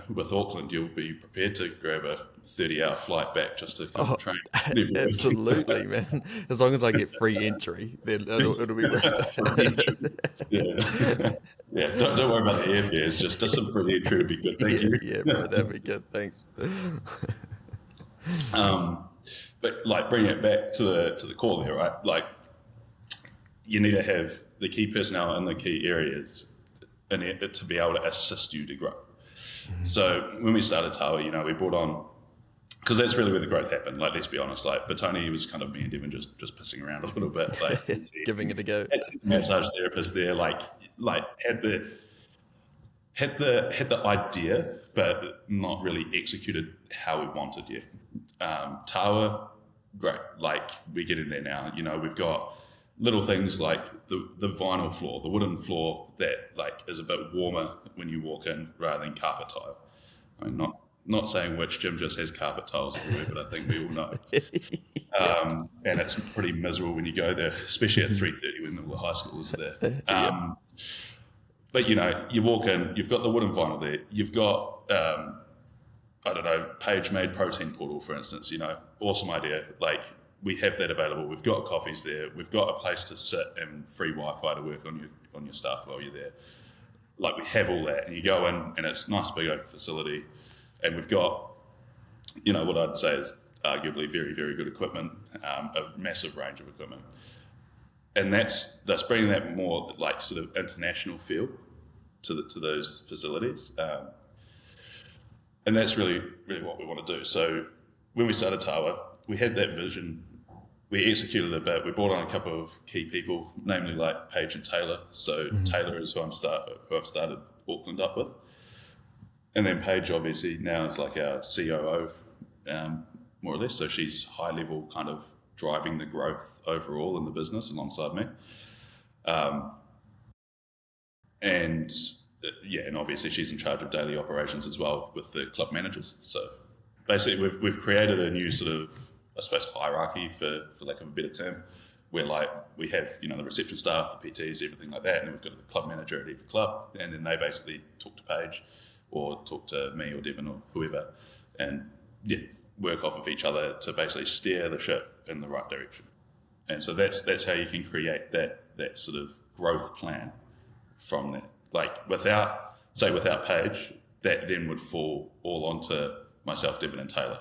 with Auckland, you'll be prepared to grab a 30-hour flight back just to come train. Absolutely, man. As long as I get free entry, then it'll be worth it. Yeah. Don't worry about the airfares. Just some free entry would be good. Thank you. Yeah, bro, that'd be good. Thanks. But like bringing it back to the core there, right? Like you need to have the key personnel in the key areas in it to be able to assist you to grow. Mm-hmm. So when we started Tawa, we brought on a because that's really where the growth happened. Like, let's be honest, like Batoni was kind of me and Devin just pissing around a little bit, like giving it a go. Massage therapist there, like had the idea, but not really executed how we wanted yet. Tower, great. Like, we get in there now. You know, we've got little things like the vinyl floor, the wooden floor that like is a bit warmer when you walk in rather than carpet tile. I mean, not saying which gym just has carpet tiles everywhere, but I think we all know. And it's pretty miserable when you go there, especially at 3:30 when all the high schoolers are there. But, you know, you walk in, you've got the wooden vinyl there. You've got, I don't know, Paige made protein portal, for instance. You know, awesome idea. Like, we have that available. We've got coffees there. We've got a place to sit and free Wi-Fi to work on your stuff while you're there. Like, we have all that. And you go in, and it's a nice big open facility. And we've got, you know, what I'd say is arguably very, very good equipment, a massive range of equipment. And that's bringing that more like sort of international feel to those facilities, and that's really what we want to do. So when we started Tawa, we had that vision. We executed a bit. We brought on a couple of key people, namely like Paige and Taylor. So Taylor is who I've started Auckland up with, and then Paige obviously now is like our COO, more or less. So she's high level kind of driving the growth overall in the business alongside me. And obviously she's in charge of daily operations as well with the club managers. So basically we've created a new sort of, I suppose, hierarchy for lack of a better term, where like we have, you know, the reception staff, the PTs, everything like that, and then we've got the club manager at every club, and then they basically talk to Paige or talk to me or Devin or whoever, and work off of each other to basically steer the ship in the right direction. And so that's how you can create that sort of growth plan from there. Like, without Paige, that then would fall all onto myself, Devin and Taylor.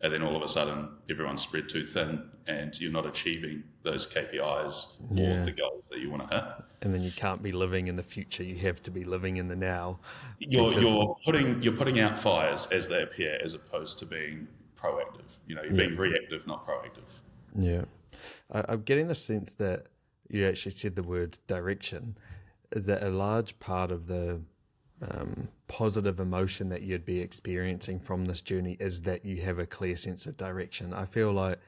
And then all of a sudden everyone's spread too thin and you're not achieving those KPIs or the goals that you want to hit. And then you can't be living in the future. You have to be living in the now. You're putting out fires as they appear, as opposed to being proactive. You know, you're being reactive, not proactive. Yeah. I'm getting the sense that you actually said the word direction. Is that a large part of the positive emotion that you'd be experiencing from this journey is that you have a clear sense of direction? I feel like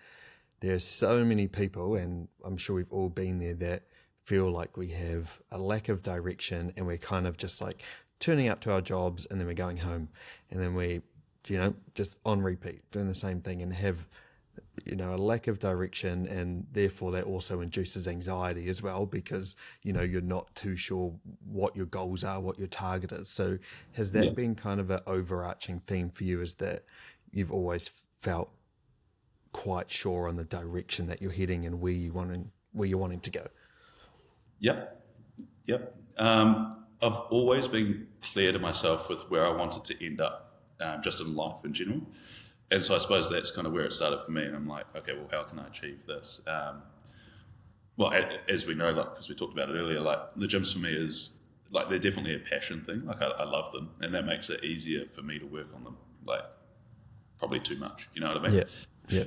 there's so many people, and I'm sure we've all been there, that feel like we have a lack of direction and we're kind of just like turning up to our jobs and then we're going home and then we, you know, just on repeat doing the same thing and have, you know, a lack of direction, and therefore that also induces anxiety as well because, you know, you're not too sure what your goals are, what your target is. So has that been kind of an overarching theme for you, is that you've always felt quite sure on the direction that you're heading and where you're wanting to go? Yep. I've always been clear to myself with where I wanted to end up, just in life in general. And so I suppose that's kind of where it started for me. And I'm like, okay, well, how can I achieve this? Well, as we know, like, because we talked about it earlier, like the gyms for me is like, they're definitely a passion thing. Like I love them, and that makes it easier for me to work on them. Like, probably too much, you know what I mean? Yeah.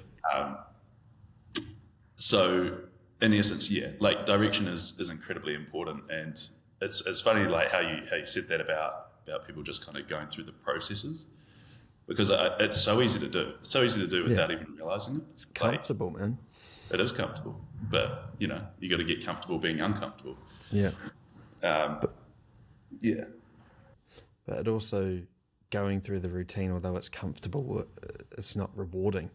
So in essence, like direction is incredibly important, and it's funny like how you said that about people just kind of going through the processes, because it's so easy to do. It's so easy to do without even realizing it. It's comfortable, like, man. It is comfortable, but you know, you got to get comfortable being uncomfortable. Yeah. But it also, going through the routine, although it's comfortable, it's not rewarding,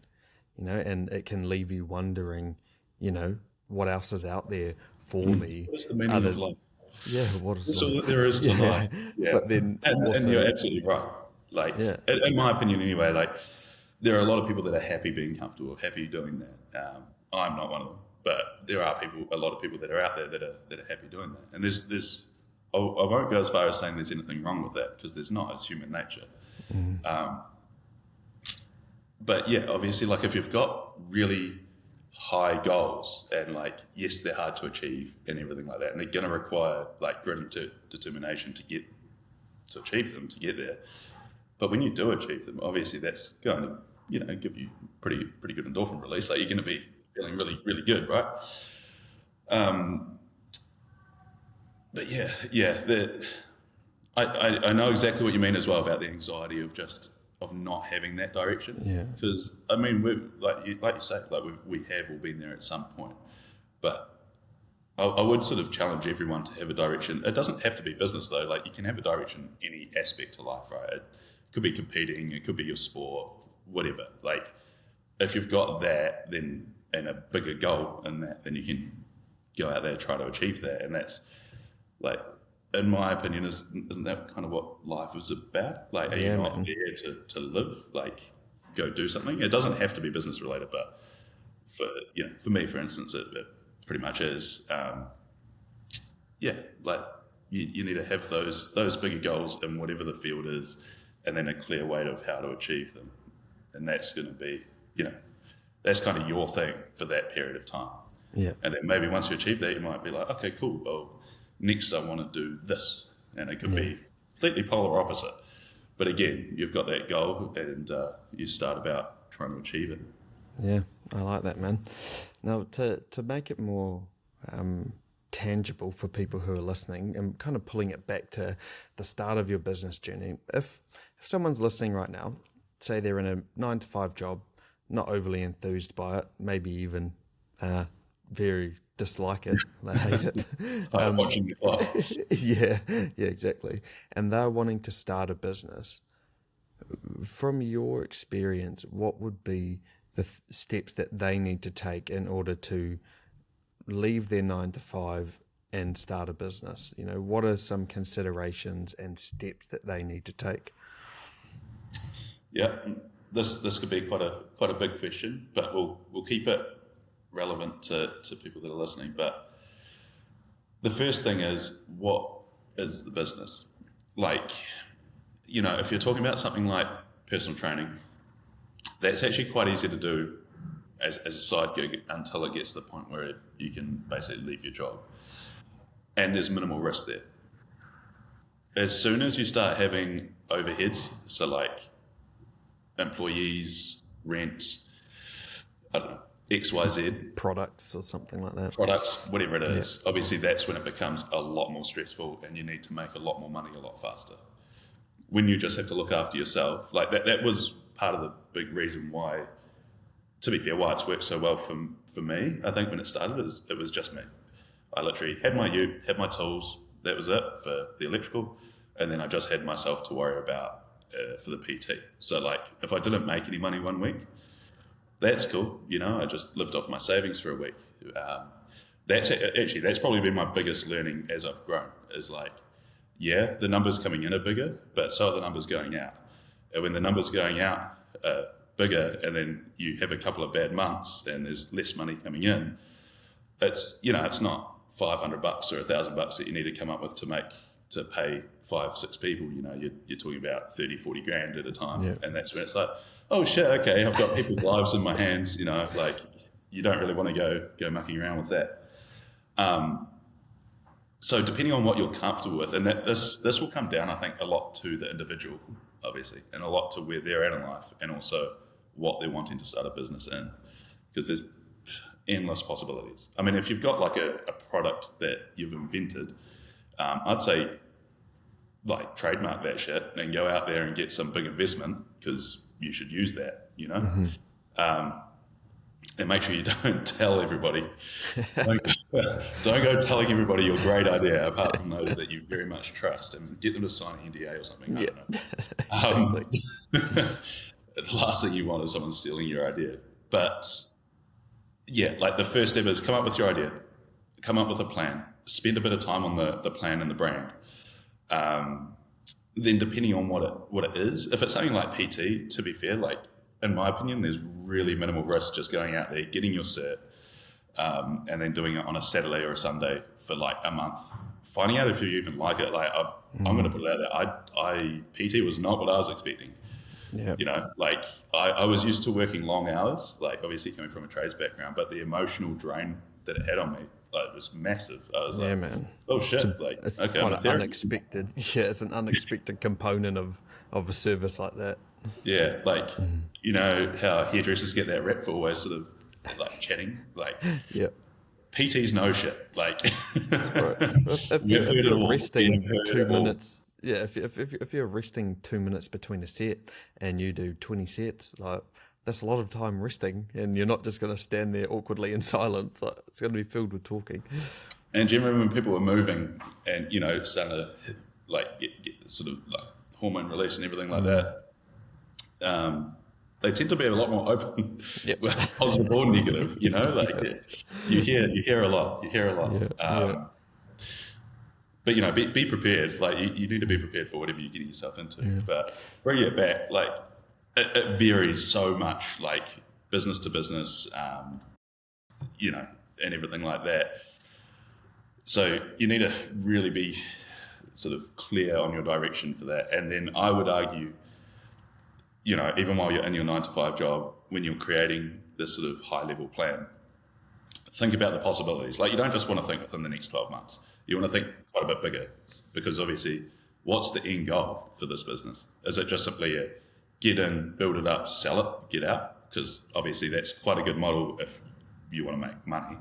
you know, and it can leave you wondering, you know, what else is out there for me? What's the meaning of life? Yeah, what is That's all that there is to life. Yeah. But then and you're absolutely right. Like, in my opinion anyway, like, there are a lot of people that are happy being comfortable, happy doing that. I'm not one of them, but there are a lot of people that are out there that are happy doing that. And there's I won't go as far as saying there's anything wrong with that, because there's not. It's human nature. But yeah, obviously, like, if you've got really high goals and like, yes, they're hard to achieve and everything like that, and they're going to require like grit and determination to achieve them, to get there. But when you do achieve them, obviously that's going give you pretty good endorphin release. Like you're going to be feeling really, really good, right? But I know exactly what you mean as well about the anxiety of not having that direction. Yeah. Because I mean, we like you say, like we have all been there at some point, but I would sort of challenge everyone to have a direction. It doesn't have to be business though. Like you can have a direction in any aspect of life, right? It could be competing, it could be your sport, whatever. Like if you've got that, then and a bigger goal in that, then you can go out there and try to achieve that. And that's like, in my opinion, isn't that kind of what life is about? Like, are you not there to live? Like, go do something. It doesn't have to be business related, but for me, for instance, it pretty much is. Like you need to have those bigger goals in whatever the field is, and then a clear way of how to achieve them. And that's going to be, that's kind of your thing for that period of time. Yeah. And then maybe once you achieve that, you might be like, okay, cool. Well, next I want to do this. And it could be completely polar opposite. But again, you've got that goal and you start about trying to achieve it. Yeah, I like that, man. Now, to make it more tangible for people who are listening and kind of pulling it back to the start of your business journey, if someone's listening right now, say they're in a 9-to-5 job, not overly enthused by it, maybe even very dislike it, they hate it. I'm watching the clock. Yeah, exactly. And they're wanting to start a business. From your experience, what would be the steps that they need to take in order to leave their 9-to-5 and start a business? What are some considerations and steps that they need to take? Yeah, this could be quite a big question, but we'll keep it relevant to people that are listening. But the first thing is, what is the business? Like, if you're talking about something like personal training, that's actually quite easy to do as a side gig until it gets to the point where you can basically leave your job. And there's minimal risk there. As soon as you start having overheads, so like employees, rent, I don't know, XYZ. Products or something like that. Products, whatever it is. Yeah. Obviously, that's when it becomes a lot more stressful and you need to make a lot more money a lot faster. When you just have to look after yourself, like that was part of the big reason why, to be fair, why it's worked so well for me. I think when it started, it was just me. I literally had my ute, had my tools, that was it for the electrical, and then I just had myself to worry about for the PT. So like, if I didn't make any money one week, that's cool. I just lived off my savings for a week. That's probably been my biggest learning as I've grown, is like, yeah, the numbers coming in are bigger, but so are the numbers going out. And when the numbers going out are bigger and then you have a couple of bad months and there's less money coming in, it's not $500 or $1,000 that you need to come up with to pay 5-6 people. You're talking about 30-40 grand at a time. Yeah. And that's when it's like, oh shit, okay, I've got people's lives in my hands. Like you don't really want to go mucking around with that. So depending on what you're comfortable with, and that this will come down, I think, a lot to the individual, obviously, and a lot to where they're at in life, and also what they're wanting to start a business in, because there's endless possibilities. I mean, if you've got like a product that you've invented, I'd say like trademark that shit and go out there and get some big investment, because you should use that, Mm-hmm. And make sure you don't tell everybody. Don't go telling everybody your great idea, apart from those that you very much trust, and get them to sign an NDA or something. Yeah, I don't know. The last thing you want is someone stealing your idea. But yeah, like the first step is come up with your idea, come up with a plan, spend a bit of time on the plan and the brand. Then depending on what it is, if it's something like PT, to be fair, like in my opinion, there's really minimal risk just going out there, getting your cert, and then doing it on a Saturday or a Sunday for like a month, finding out if you even like it. Like I'm going to put it out there. PT was not what I was expecting. Yeah. Like I was used to working long hours, like obviously coming from a trades background, but the emotional drain that it had on me, like, it was massive. I was like, man. Oh shit. It's quite an unexpected. Yeah, it's an unexpected component of a service like that. Yeah, like, you know how hairdressers get that rep for always sort of like chatting? Like, Yeah. PTs know shit. Like, Right. we've If heard it you're all. We have resting heard two it all. minutes, yeah, if you're resting 2 minutes between a set and you do 20 sets, like that's a lot of time resting, and you're not just going to stand there awkwardly in silence. Like, it's going to be filled with talking. And do you remember when people were moving and, you know, starting to like get sort of like hormone release and everything like that? They tend to be a lot more open, Yep. positive or negative. You know, like you hear a lot. You hear a lot. Yeah. Yeah. But you know, be prepared. Like you need to be prepared for whatever you're getting yourself into. But bring it back. Like it varies so much. Like business to business. You know, and everything like that. So you need to really be sort of clear on your direction for that. And then I would argue, you know, even while you're in your 9 to 5 job, when you're creating this sort of high level plan, think about the possibilities. Like you don't just want to think within the next 12 months. You want to think quite a bit bigger, because obviously what's the end goal for this business? Is it just simply a get in, build it up, sell it, get out? Because obviously that's quite a good model if you want to make money,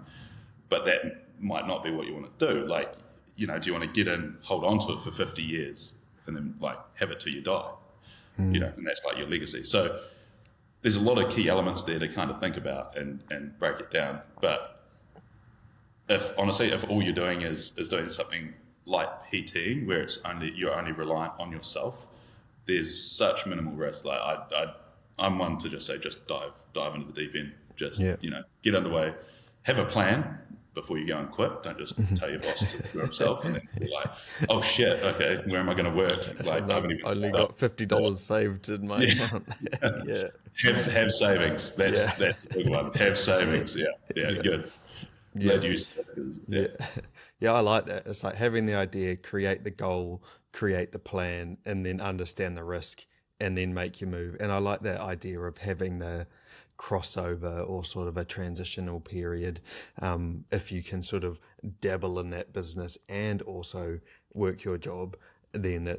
but that might not be what you want to do. Like, you know, do you want to get in, hold on to it for 50 years and then like have it till you die? You know, and that's like your legacy. So there's a lot of key elements there to kind of think about and break it down. But if honestly, if all you're doing is doing something like PTing, where you're only reliant on yourself, there's such minimal risk. Like I'm one to just say, just dive into the deep end. Just you know, get underway, have a plan before you go and quit. Don't just tell your boss to do it himself and then be like, oh shit, okay, where am I going to work? Like I haven't even Only signed got up. $50 saved in my account. Yeah. Have savings. That's a big one. Have savings. Yeah, good. Glad you said that, 'cause, Yeah. Yeah, I like that. It's like having the idea, create the goal, create the plan, and then understand the risk and then make your move. And I like that idea of having the crossover or sort of a transitional period. If you can sort of dabble in that business and also work your job, then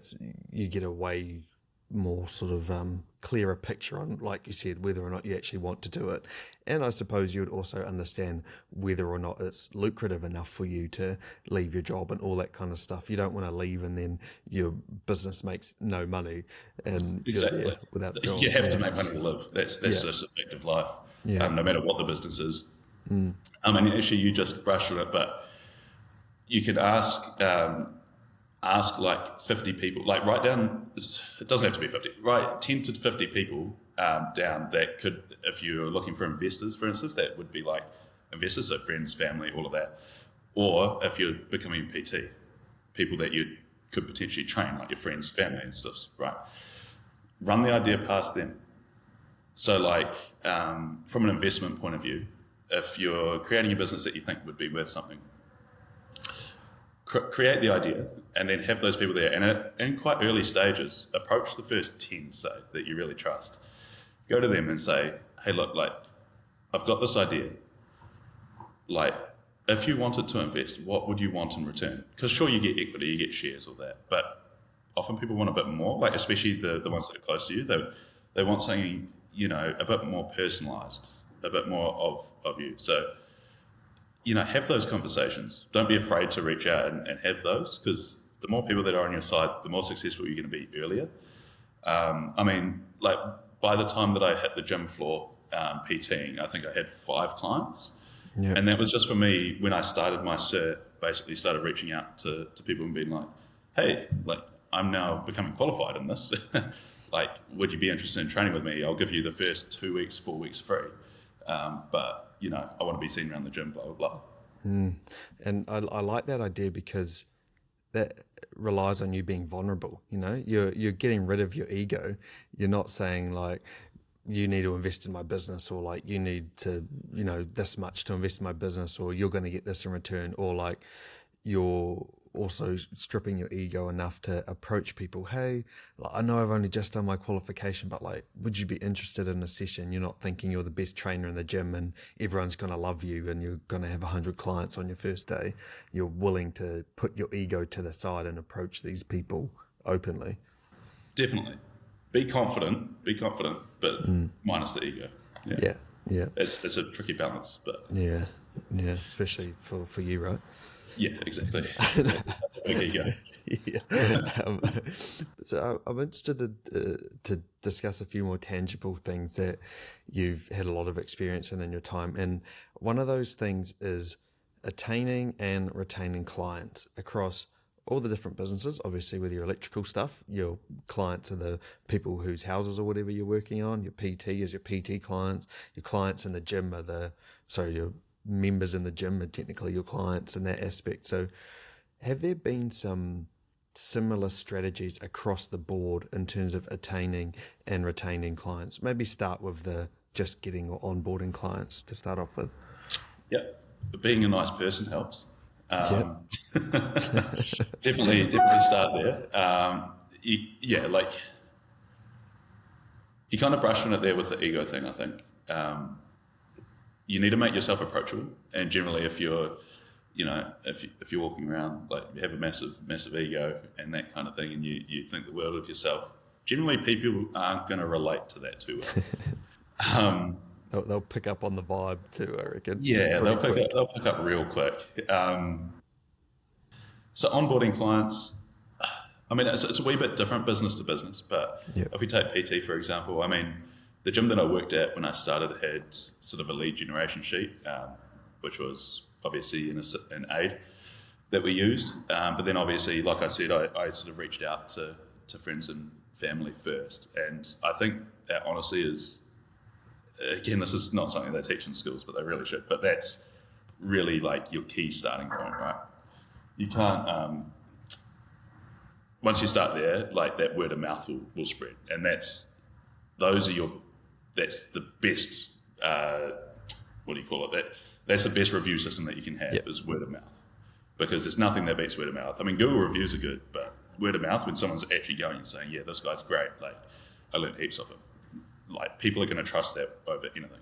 you get a way more sort of clearer picture on, like you said, whether or not you actually want to do it. And I suppose you would also understand whether or not it's lucrative enough for you to leave your job and all that kind of stuff. You don't want to leave and then your business makes no money and exactly. you're there without a job. You have to make money to live. That's just effective life. Yeah. No matter what the business is. I mean, actually, you just brushed on it, but you could ask like 50 people, like write down, it doesn't have to be 50, write 10 to 50 people down that could, if you're looking for investors, for instance, that would be like investors, so friends, family, all of that. Or if you're becoming a PT, people that you could potentially train, like your friends, family and stuff, right? Run the idea past them. So like from an investment point of view, if you're creating a business that you think would be worth something, create the idea and then have those people there. And in quite early stages, approach the first 10, say, that you really trust. Go to them and say, hey, look, like, I've got this idea. Like, if you wanted to invest, what would you want in return? Because sure, you get equity, you get shares, all that. But often people want a bit more, like especially the ones that are close to you. They want something, you know, a bit more personalized, a bit more of you. So, you know, have those conversations. Don't be afraid to reach out and have those, because the more people that are on your side, the more successful you're going to be earlier. I mean, like by the time that I hit the gym floor PTing, I think I had 5 clients. Yep. And that was just for me when I started my cert, basically started reaching out to people and being like, hey, like I'm now becoming qualified in this. Like, would you be interested in training with me? I'll give you the first 2 weeks, 4 weeks free. But you know, I want to be seen around the gym, blah, blah, blah. And I like that idea because that relies on you being vulnerable. You know, you're getting rid of your ego. You're not saying like, you need to invest in my business, or like you need to, you know, this much to invest in my business, or you're going to get this in return, or like you're also stripping your ego enough to approach people. Hey, like, I know I've only just done my qualification, but like, would you be interested in a session? You're not thinking you're the best trainer in the gym and everyone's going to love you and you're going to have 100 clients on your first day. You're willing to put your ego to the side and approach these people openly. Definitely. be confident, but minus the ego. Yeah. It's a tricky balance, but Yeah, especially for you, right? yeah, exactly. It's a big ego. Yeah. So I'm interested to discuss a few more tangible things that you've had a lot of experience in your time. And one of those things is attaining and retaining clients across all the different businesses. Obviously, with your electrical stuff, your clients are the people whose houses or whatever you're working on. Your PT is your PT clients. Your clients in the gym are your members in the gym are technically your clients in that aspect. So have there been some similar strategies across the board in terms of attaining and retaining clients? Maybe start with the just getting or onboarding clients to start off with. Yeah, being a nice person helps. Yep. Definitely start there. You kind of brush on it there with the ego thing, I think. You need to make yourself approachable, and generally if you're walking around like you have a massive ego and that kind of thing, and you think the world of yourself, generally people aren't going to relate to that too well. They'll pick up on the vibe too, I reckon. Yeah, they'll pick up real quick. So onboarding clients, I mean, it's a wee bit different business to business, but if we take PT, for example, I mean, the gym that I worked at when I started had sort of a lead generation sheet, which was obviously an aid that we used. But then obviously, like I said, I sort of reached out to friends and family first. And I think that honestly is, again, this is not something they teach in schools, but they really should. But that's really like your key starting point, right? You can't, once you start there, like that word of mouth will spread. And that's the best, what do you call it? That's the best review system that you can have is word of mouth. Because there's nothing that beats word of mouth. I mean, Google reviews are good, but word of mouth, when someone's actually going and saying, yeah, this guy's great, like I learned heaps of him. Like people are going to trust that over anything.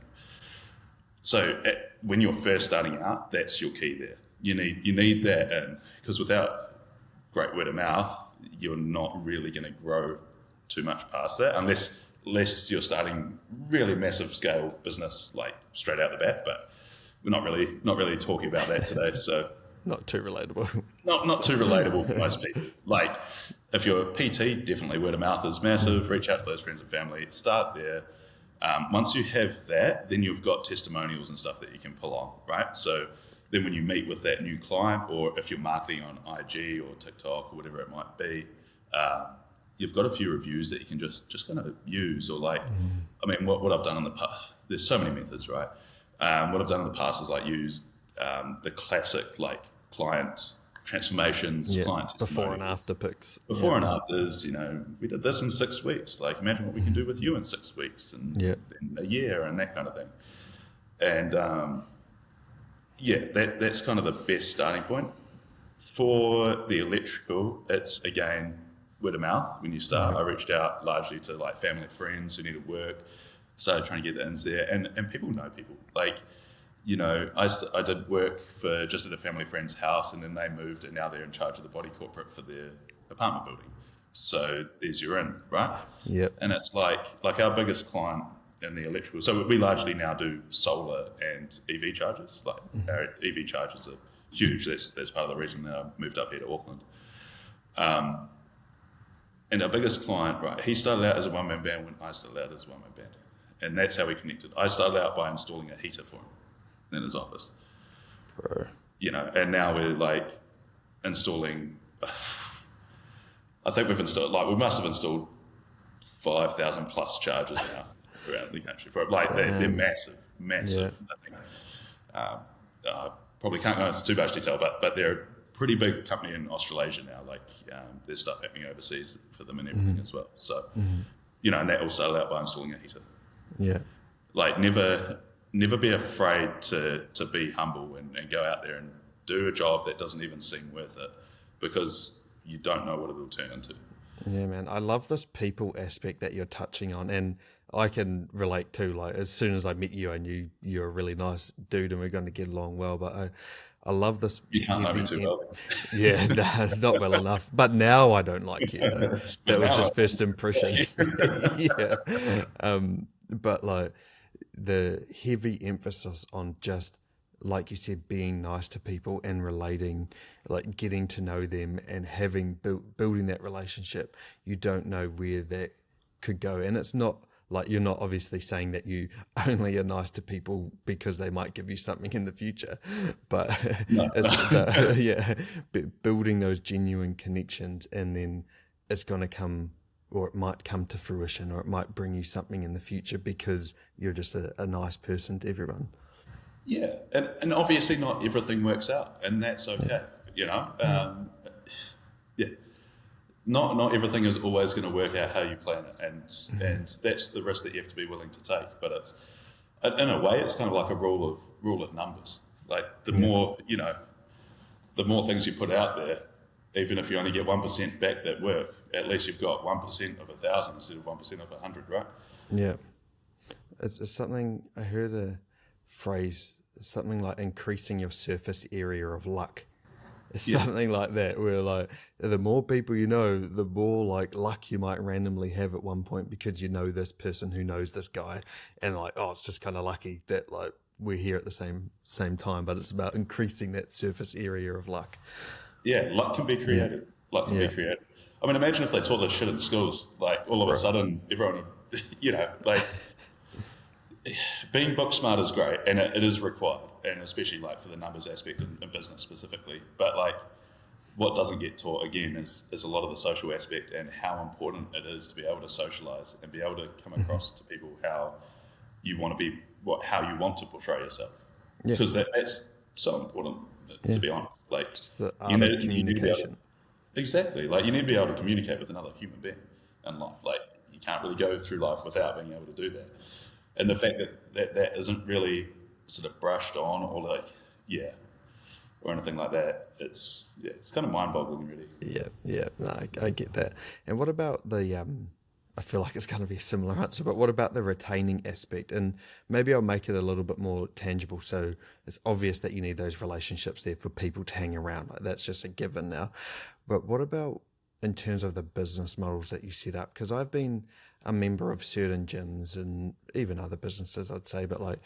So when you're first starting out, that's your key there. You need that in, because without great word of mouth, you're not really going to grow too much past that, unless you're starting really massive scale business, like straight out the bat. But we're not really talking about that today. So not too relatable. Not too relatable for most people. Like if you're a PT, definitely word of mouth is massive. Reach out to those friends and family. Start there. Once you have that, then you've got testimonials and stuff that you can pull on, right? So then when you meet with that new client, or if you're marketing on IG or TikTok or whatever it might be, you've got a few reviews that you can just kind of use, or like, I mean, what I've done in the past, there's so many methods, right? What I've done in the past is like use the classic like client transformations, client before and after pics. Before and afters, we did this in 6 weeks. Like imagine what we can do with you in 6 weeks and in a year and that kind of thing. And that's kind of the best starting point. For the electrical, it's again word of mouth. When you start, I reached out largely to like family friends who needed work, started trying to get the ins there, and people know people. Like, I did work for just at a family friend's house, and then they moved, and now they're in charge of the body corporate for their apartment building. So there's your in, right? Yep. And it's like our biggest client in the electrical. So we largely now do solar and EV chargers. Like our EV chargers are huge. That's part of the reason that I moved up here to Auckland. And our biggest client, right, he started out as a one-man band when I started out as a one-man band. And that's how we connected. I started out by installing a heater for him in his office. And now we're like installing, I think we must have installed 5,000 plus chargers now around the country. They're massive. Yeah. I probably can't go into too much detail, but they're a pretty big company in Australasia now. Like there's stuff happening overseas for them and everything as well. So, and that all started out by installing a heater. Yeah. Like never be afraid to be humble and go out there and do a job that doesn't even seem worth it, because you don't know what it'll turn into. Yeah, man. I love this people aspect that you're touching on, and I can relate too. Like as soon as I met you, I knew you're a really nice dude and we're going to get along well. But I love this You can't know me heavy. too well. Yeah, nah, not well enough. But now I don't like you though. But That was now just first impression. I Yeah. But like the heavy emphasis on just like you said, being nice to people and relating, like getting to know them and having building that relationship. You don't know where that could go, and it's not like you're not obviously saying that you only are nice to people because they might give you something in the future, but no. yeah, building those genuine connections, and then it's going to come, or it might come to fruition, or it might bring you something in the future because you're just a nice person to everyone. Yeah, and obviously not everything works out, and that's okay. You know, yeah, not everything is always going to work out how you plan it, and that's the risk that you have to be willing to take. But it's in a way, it's kind of like a rule of numbers. Like the more the more things you put out there, even if you only get 1% back that work, at least you've got 1% of 1,000 instead of 1% of 100, right? Yeah, it's something I heard a phrase, something like increasing your surface area of luck. It's something like that, where like the more people you know, the more like luck you might randomly have at one point because you know this person who knows this guy, and like, oh, it's just kind of lucky that like we're here at the same time. But it's about increasing that surface area of luck. Yeah, luck can be created. Luck can be created. I mean, imagine if they taught this shit in schools. Like all of a sudden, everyone would, like being book smart is great, and it is required, and especially like for the numbers aspect in business specifically. But like, what doesn't get taught again is a lot of the social aspect and how important it is to be able to socialize and be able to come across to people how you want to be, how you want to portray yourself, because that's so important. To be honest, like Just the art of communication. Exactly. Like you need to be able to communicate with another human being in life. Like you can't really go through life without being able to do that. And the fact that isn't really sort of brushed on or like, or anything like that, it's kind of mind-boggling, really. Yeah, no, I get that. And what about the I feel like it's going to be a similar answer, but what about the retaining aspect? And maybe I'll make it a little bit more tangible. So it's obvious that you need those relationships there for people to hang around. Like that's just a given now. But what about in terms of the business models that you set up? Because I've been a member of certain gyms and even other businesses, I'd say, but like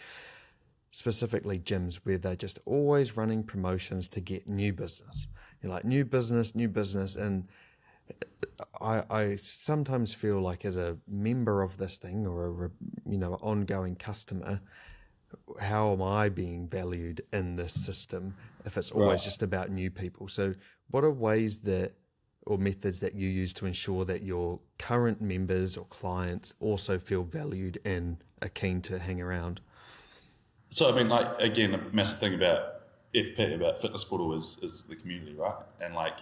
specifically gyms where they're just always running promotions to get new business. You're like new business, and I sometimes feel like as a member of this thing or ongoing customer, how am I being valued in this system if it's always just about new people? So what are ways that or methods that you use to ensure that your current members or clients also feel valued and are keen to hang around? So, I mean, like, again, a massive thing about FP, about Fitness Portal is the community, right? And like,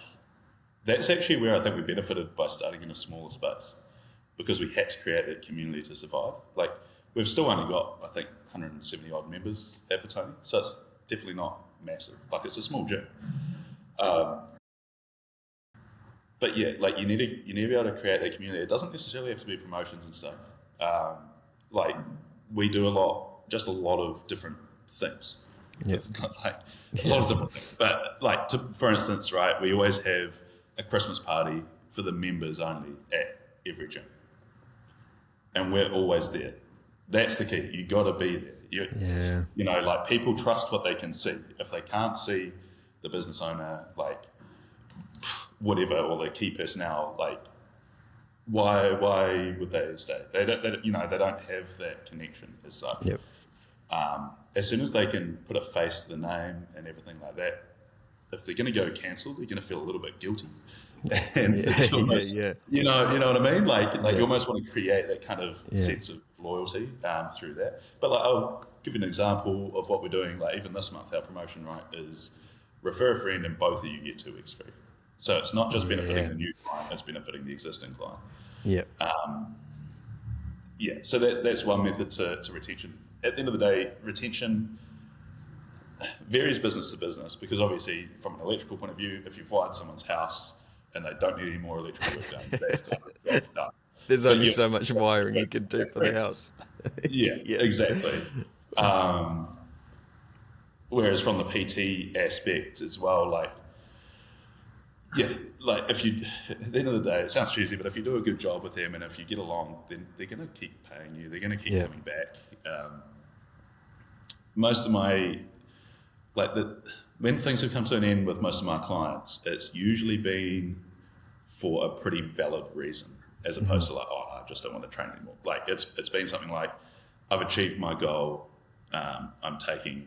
that's actually where I think we benefited by starting in a smaller space because we had to create that community to survive. Like, we've still only got, I think, 170 odd members at Petone, so it's definitely not massive. Like, it's a small gym. But yeah, like you need to be able to create that community. It doesn't necessarily have to be promotions and stuff. Like we do a lot of different things. Yeah. Like a lot of different things. But like for instance, right, we always have a Christmas party for the members only at every gym. And we're always there. That's the key. You got to be there. Like people trust what they can see. If they can't see the business owner, like whatever, or the key personnel, like why would they stay? They don't have that connection as such. Yep. As soon as they can put a face to the name and everything like that, if they're going to go cancel, they're going to feel a little bit guilty. And almost, you know what I mean? Like you almost want to create that kind of sense of loyalty through that. But like, I'll give you an example of what we're doing. Like even this month, our promotion, right, is refer a friend and both of you get 2 weeks free. So it's not just benefiting the new client, it's benefiting the existing client. Yeah. So that's one method to retention. At the end of the day, retention varies business to business because obviously from an electrical point of view, if you've wired someone's house and they don't need any more electrical work done, that's kind of done. There's only so much wiring you can do for the house. Yeah, exactly. whereas from the PT aspect as well, like, yeah, like if you, at the end of the day, it sounds cheesy, but if you do a good job with them and if you get along, then they're going to keep paying you. They're going to keep coming back. Most of my, when things have come to an end with most of my clients, it's usually been for a pretty valid reason, as opposed to like, oh, I just don't want to train anymore. Like it's been something like, I've achieved my goal, I'm taking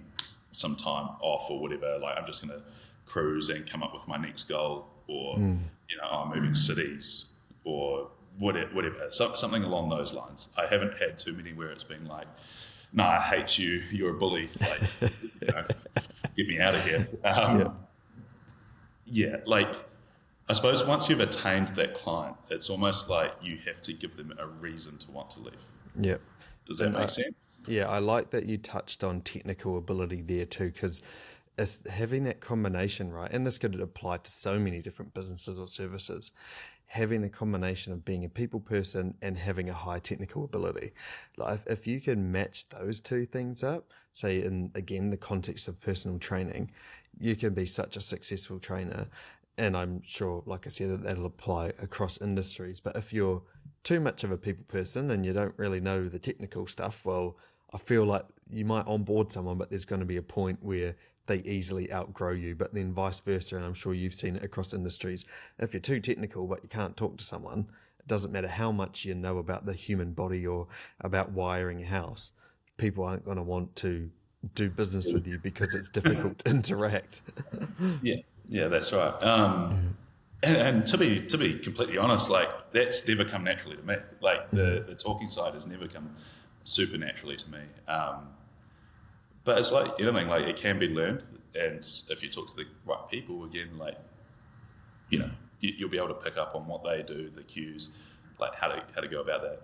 some time off or whatever, like I'm just going to cruise and come up with my next goal, or I'm moving cities or whatever, something along those lines. I haven't had too many where it's been like, no, I hate you, you're a bully, like get me out of here. Like I suppose once you've attained that client, it's almost like you have to give them a reason to want to leave. Does that make sense? I like that you touched on technical ability there too, because it's having that combination, right? And this could apply to so many different businesses or services. Having the combination of being a people person and having a high technical ability. Like if you can match those two things up, say in, again, the context of personal training, you can be such a successful trainer. And I'm sure, like I said, that'll apply across industries. But if you're too much of a people person and you don't really know the technical stuff, well, I feel like you might onboard someone, but there's going to be a point where they easily outgrow you, but then vice versa. And I'm sure you've seen it across industries. If you're too technical, but you can't talk to someone, it doesn't matter how much you know about the human body or about wiring a house. People aren't going to want to do business with you because it's difficult to interact. Yeah, that's right. And to be completely honest, like that's never come naturally to me. Like the talking side has never come super naturally to me. But it's like anything, like it can be learned, and if you talk to the right people, again, like you'll be able to pick up on what they do, the cues, like how to go about that.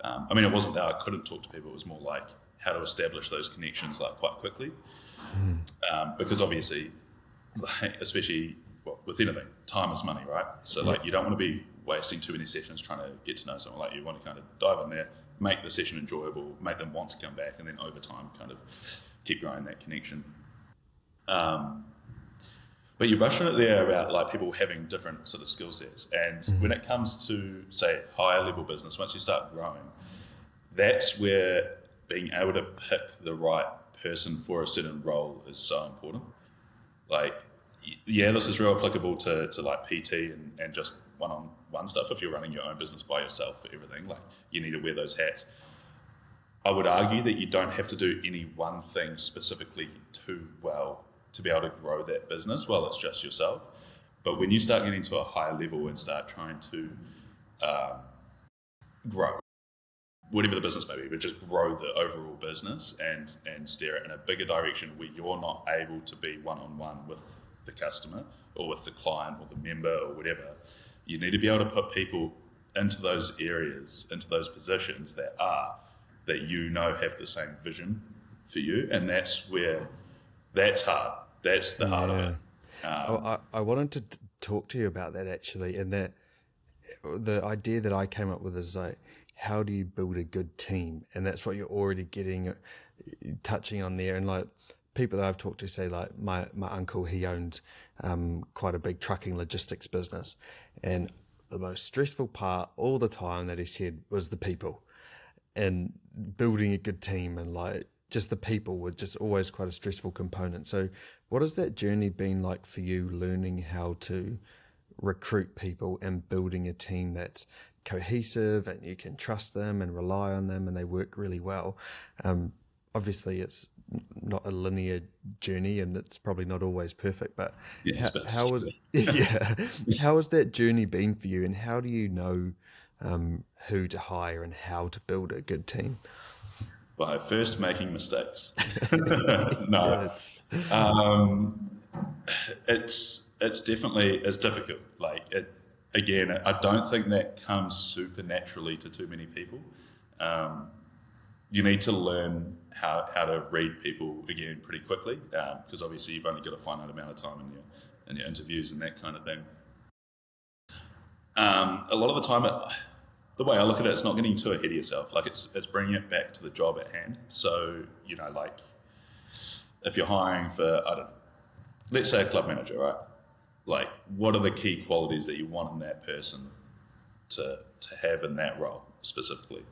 I mean, it wasn't that I couldn't talk to people; it was more like how to establish those connections like quite quickly, because obviously, like, especially with anything, time is money, right? So like you don't want to be wasting too many sessions trying to get to know someone. Like you want to kind of dive in there, make the session enjoyable, make them want to come back, and then over time kind of keep growing that connection. But you're brushing it there about like people having different sort of skill sets, and when it comes to say higher level business, once you start growing, that's where being able to pick the right person for a certain role is so important. Like, yeah, this is real applicable to like PT and just one-on-one stuff. If you're running your own business by yourself for everything, like you need to wear those hats. I would argue that you don't have to do any one thing specifically too well to be able to grow that business while it's just yourself. But when you start getting to a higher level and start trying to grow, whatever the business may be, but just grow the overall business and steer it in a bigger direction where you're not able to be one-on-one with the customer or with the client or the member or whatever, you need to be able to put people into those areas, into those positions that have the same vision for you, and that's hard. That's the heart of it. I wanted to talk to you about that actually, and that the idea that I came up with is like, how do you build a good team? And that's what you're already touching on there. And like people that I've talked to say like my uncle, he owned quite a big trucking logistics business, and the most stressful part all the time that he said was the people. And building a good team and like just the people were just always quite a stressful component. So what has that journey been like for you, learning how to recruit people and building a team that's cohesive and you can trust them and rely on them and they work really well? Obviously it's not a linear journey and it's probably not always perfect, but how has that journey been for you, and how do you know who to hire and how to build a good team? By first making mistakes. It's definitely difficult. Like again, I don't think that comes super naturally to too many people. You need to learn how to read people again pretty quickly, because obviously you've only got a finite amount of time in your interviews and that kind of thing. A lot of the time, the way I look at it, it's not getting too ahead of yourself. Like it's bringing it back to the job at hand. So like if you're hiring for, I don't know, let's say a club manager, right? Like, what are the key qualities that you want in that person to have in that role specifically?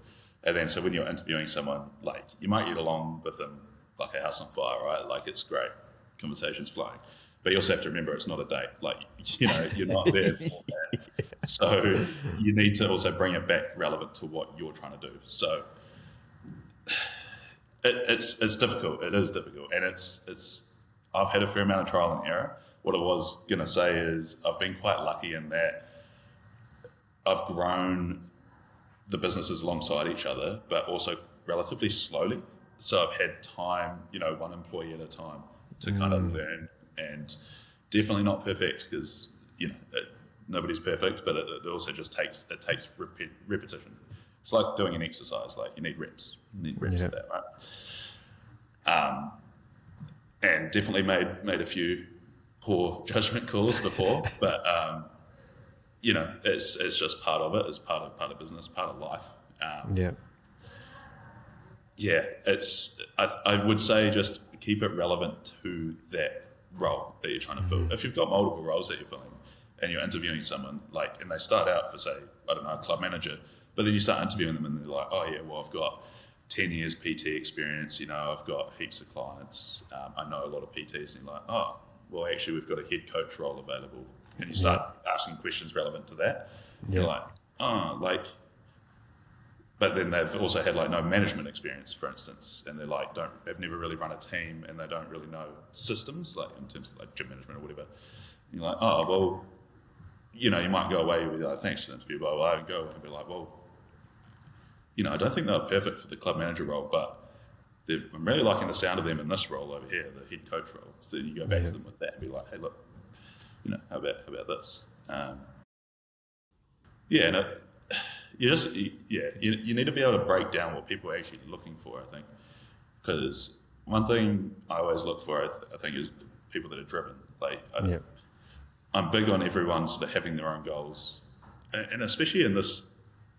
And then, so when you're interviewing someone, like, you might get along with them like a house on fire, right? Like, it's great, conversations flowing. But you also have to remember it's not a date. Like, you know, you're not there for that. So you need to also bring it back relevant to what you're trying to do. So it's difficult. It is difficult. And I've had a fair amount of trial and error. What I was going to say is I've been quite lucky in that I've grown the businesses alongside each other, but also relatively slowly. So I've had time, you know, one employee at a time to kind of learn, and definitely not perfect because, you know, nobody's perfect, but it also just takes repetition. It's like doing an exercise, like you need reps of that, right? And definitely made a few poor judgment calls before, but you know, it's just part of it. It's part of business, part of life. I would say just keep it relevant to that role that you're trying to fill. If you've got multiple roles that you're filling and you're interviewing someone, like, and they start out for, say, I don't know, a club manager, but then you start interviewing them and they're like, oh yeah, well, I've got 10 years PT experience, you know, I've got heaps of clients, I know a lot of PTs, and you're like, oh, well, actually, we've got a head coach role available. And you start asking questions relevant to that. You're like, oh, like, but then they've also had like no management experience, for instance, and they're like, they've never really run a team and they don't really know systems, like in terms of like gym management or whatever. And you're like, oh, well, you know, you might go away with like, thanks for the interview, blah, blah, and go and be like, well, you know, I don't think they're perfect for the club manager role, but I'm really liking the sound of them in this role over here, the head coach role. So then you go back to them with that and be like, hey, look, you know, how about this? You need to be able to break down what people are actually looking for, I think. Because one thing I always look for, I think, is people that are driven. Like, I'm big on everyone sort of having their own goals. And especially in this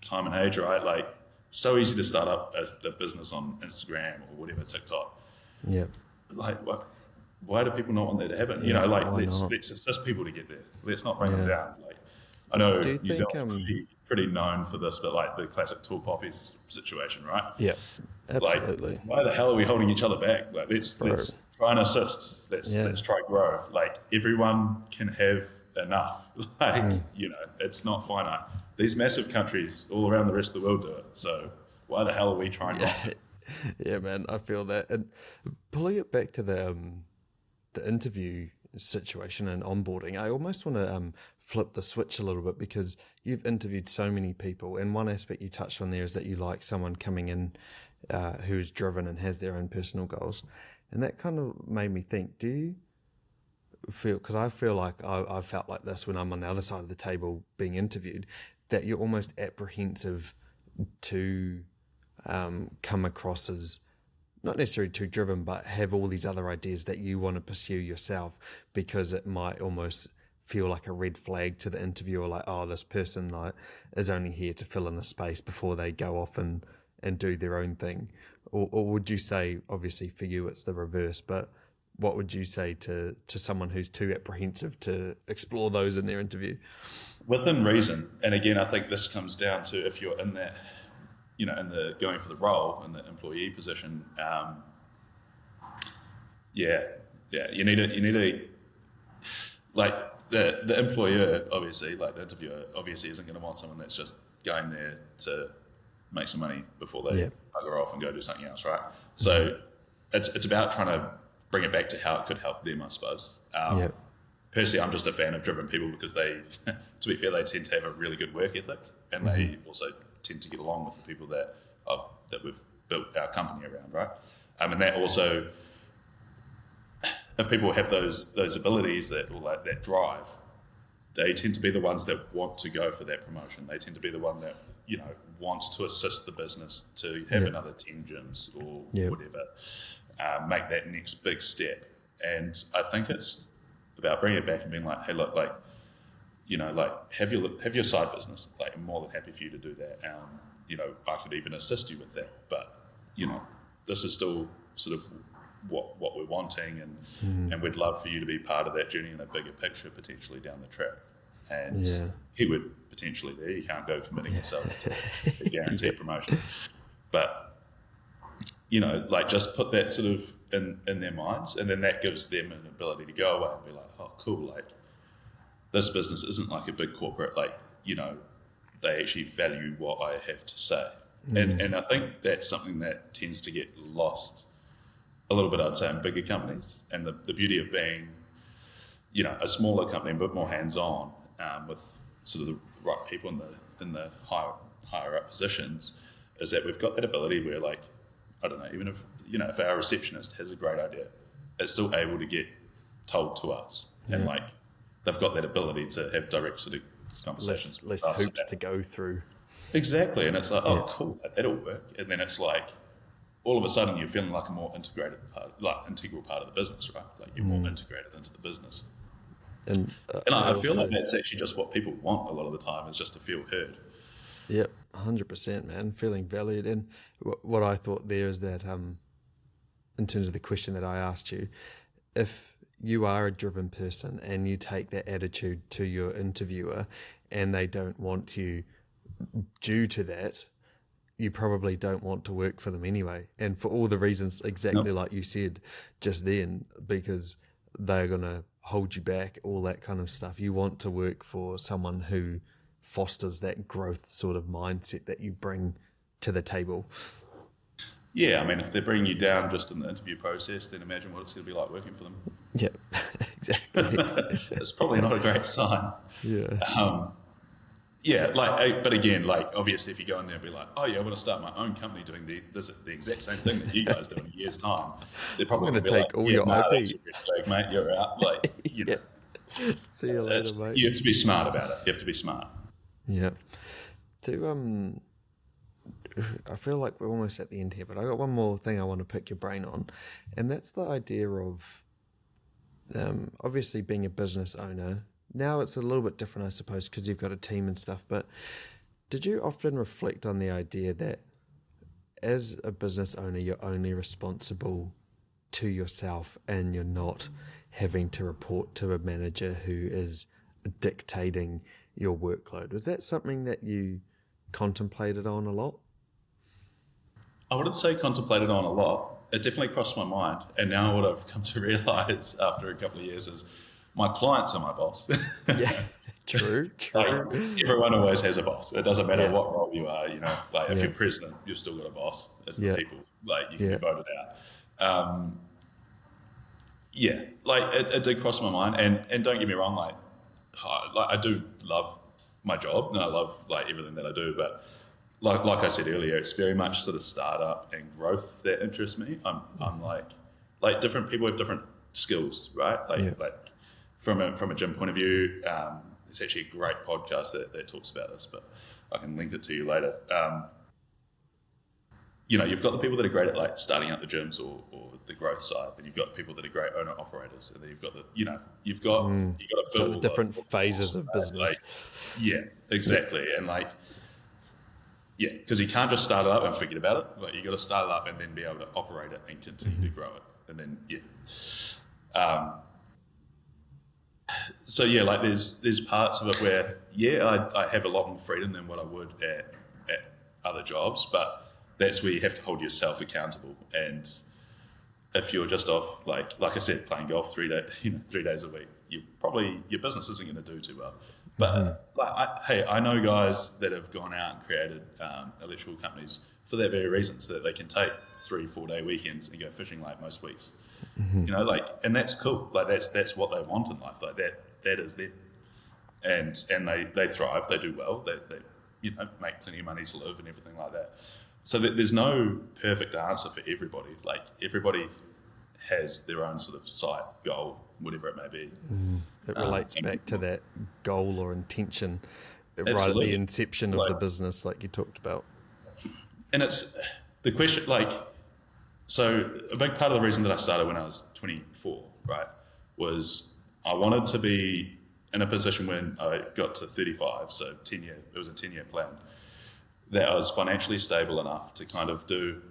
time and age, right? Like, so easy to start up a business on Instagram or whatever, TikTok. Yeah. Like, why do people not want that to happen? You know, like, it's just people to get there. Let's not bring them down. Like, I know New Zealand's pretty known for this, but like the classic tall poppies situation, right? Yeah, absolutely. Like, why the hell are we holding each other back? Like, let's try and assist. Let's try grow. Like, everyone can have enough. Like, you know, it's not finite. These massive countries all around the rest of the world do it. So why the hell are we trying not to? Yeah, man, I feel that. And pulling it back to the interview situation and onboarding, I almost want to flip the switch a little bit, because you've interviewed so many people, and one aspect you touched on there is that you like someone coming in who's driven and has their own personal goals, and that kind of made me think, do you feel, because I feel like I felt like this when I'm on the other side of the table being interviewed, that you're almost apprehensive to come across as not necessarily too driven, but have all these other ideas that you want to pursue yourself, because it might almost feel like a red flag to the interviewer, like, oh, this person like is only here to fill in the space before they go off and do their own thing. Or would you say, obviously for you it's the reverse, but what would you say to someone who's too apprehensive to explore those in their interview? Within reason. And again, I think this comes down to if you're in that, you know, in the going for the role in the employee position, you need to like the employer, obviously, like the interviewer obviously isn't going to want someone that's just going there to make some money before they bugger off and go do something else, right? So it's about trying to bring it back to how it could help them, I suppose. Personally, I'm just a fan of driven people because they, to be fair, they tend to have a really good work ethic, and they also tend to get along with the people that we've built our company around, right? And that also, if people have those abilities that drive, they tend to be the ones that want to go for that promotion. They tend to be the one that, you know, wants to assist the business to have another 10 gyms or whatever, make that next big step. And I think it's about bringing it back and being like, hey, look, like, you know, like have your side business. Like, I'm more than happy for you to do that. You know, I could even assist you with that. But, you know, this is still sort of what we're wanting, and we'd love for you to be part of that journey in a bigger picture potentially down the track. And he would potentially there. You can't go committing yourself to a guaranteed promotion, but like just put that sort of in their minds, and then that gives them an ability to go away and be like, oh, cool, like this business isn't like a big corporate, like they actually value what I have to say, and I think that's something that tends to get lost a little bit, I'd say, in bigger companies, and the beauty of being a smaller company, a bit more hands-on, with sort of the right people in the higher up positions, is that we've got that ability where, like, I don't know, even if if our receptionist has a great idea, it's still able to get told to us, and like they've got that ability to have direct sort of conversations. Less hoops to go through. Exactly, and it's like, oh, cool, that'll work, and then it's like all of a sudden you're feeling like a more integrated part, like integral part of the business, right? Like you're more integrated into the business. And I feel like that's actually just what people want a lot of the time, is just to feel heard. Yep, 100%, man. Feeling valued. And what I thought there is that, in terms of the question that I asked you, if you are a driven person and you take that attitude to your interviewer and they don't want you due to that, you probably don't want to work for them anyway. And for all the reasons exactly like you said just then, because they're going to hold you back, all that kind of stuff. You want to work for someone who fosters that growth sort of mindset that you bring to the table. Yeah, I mean, if they're bringing you down just in the interview process, then imagine what it's going to be like working for them. Yeah, exactly. It's probably not a great sign. Yeah. But again, like, obviously if you go in there and be like, oh yeah, I want to start my own company doing the exact same thing that you guys do in a year's time, they're probably going to take all your IP. That's a red flag, mate, you're out. Like, See you later, mate. You have to be smart about it. You have to be smart. Yeah. I feel like we're almost at the end here, but I got one more thing I want to pick your brain on, and that's the idea of obviously being a business owner. Now it's a little bit different, I suppose, because you've got a team and stuff, but did you often reflect on the idea that as a business owner, you're only responsible to yourself and you're not having to report to a manager who is dictating your workload? Was that something that you contemplated on a lot? I wouldn't say contemplated on a lot. It definitely crossed my mind. And now what I've come to realise after a couple of years is my clients are my boss. Yeah, true. Like, everyone always has a boss. It doesn't matter what role you are, like if you're president, you've still got a boss. It's the people, like you can be voted out. It did cross my mind. And don't get me wrong, like I do love my job and I love like everything that I do, but like I said earlier, it's very much sort of startup and growth that interests me. I'm like different people have different skills, right? Like from a gym point of view, it's actually a great podcast that talks about this, but I can link it to you later. You've got the people that are great at like starting up the gyms or the growth side, and you've got people that are great owner operators, and then you've got you've got to fill the different phases of business. Exactly, and because you can't just start it up and forget about it. Like you got to start it up and then be able to operate it and continue to grow it, and then like there's parts of it where I have a lot more freedom than what I would at other jobs, but that's where you have to hold yourself accountable. And if you're just off, like I said, playing golf 3 days a week, your business isn't going to do too well. But I know guys that have gone out and created electrical companies for that very reason, so that they can take 3-4 day weekends and go fishing like most weeks. And that's cool. Like that's what they want in life. Like that is them. And they thrive. They do well. They make plenty of money to live and everything like that. So there's no perfect answer for everybody. Like everybody has their own sort of sight, goal, whatever it may be. It relates back to that goal or intention right at the inception of the business, like you talked about. And it's the question, so a big part of the reason that I started when I was 24, right, was I wanted to be in a position when I got to 35, so it was a 10-year plan, that I was financially stable enough to kind of do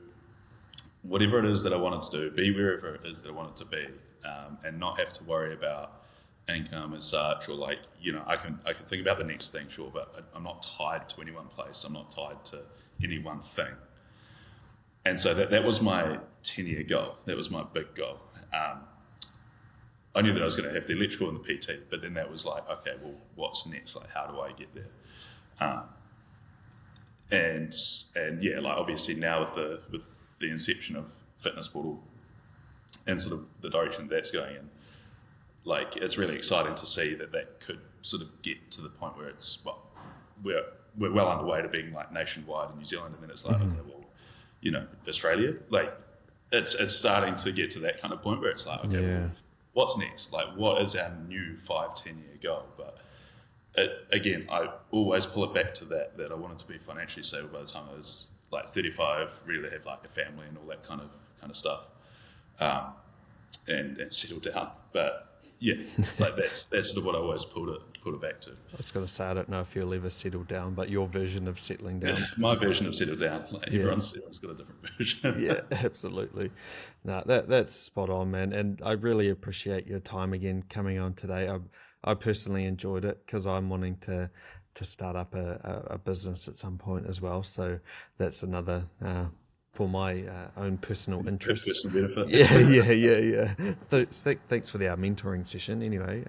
whatever it is that I wanted to do, be wherever it is that I wanted to be, and not have to worry about income as such, or like, I can think about the next thing, sure, but I'm not tied to any one place. I'm not tied to any one thing. And so that was my 10-year goal. That was my big goal. I knew that I was going to have the electrical and the PT, but then that was like, okay, well, what's next? Like, how do I get there? And yeah, like obviously now with the inception of Fitness Portal and sort of the direction that's going in, like it's really exciting to see that could sort of get to the point where it's, well, we're well underway to being like nationwide in New Zealand, and then it's like, okay, well, Australia, like it's starting to get to that kind of point where it's like, okay, well, what's next? Like, what is our new 5-10 year goal? But again, I always pull it back to that I wanted to be financially stable by the time I was like 35, really have like a family and all that kind of stuff, and settle down. But yeah, like that's sort of what I always pulled it back to. I was going to say, I don't know if you'll ever settle down, but your version of settling down. My version of settle down. Like everyone's got a different version. Yeah, absolutely. No, that's spot on, man. And I really appreciate your time again coming on today. I personally enjoyed it because I'm wanting to start up a business at some point as well. So that's another for my own personal interest. Personal benefit. Yeah. Thanks for the mentoring session. Anyway,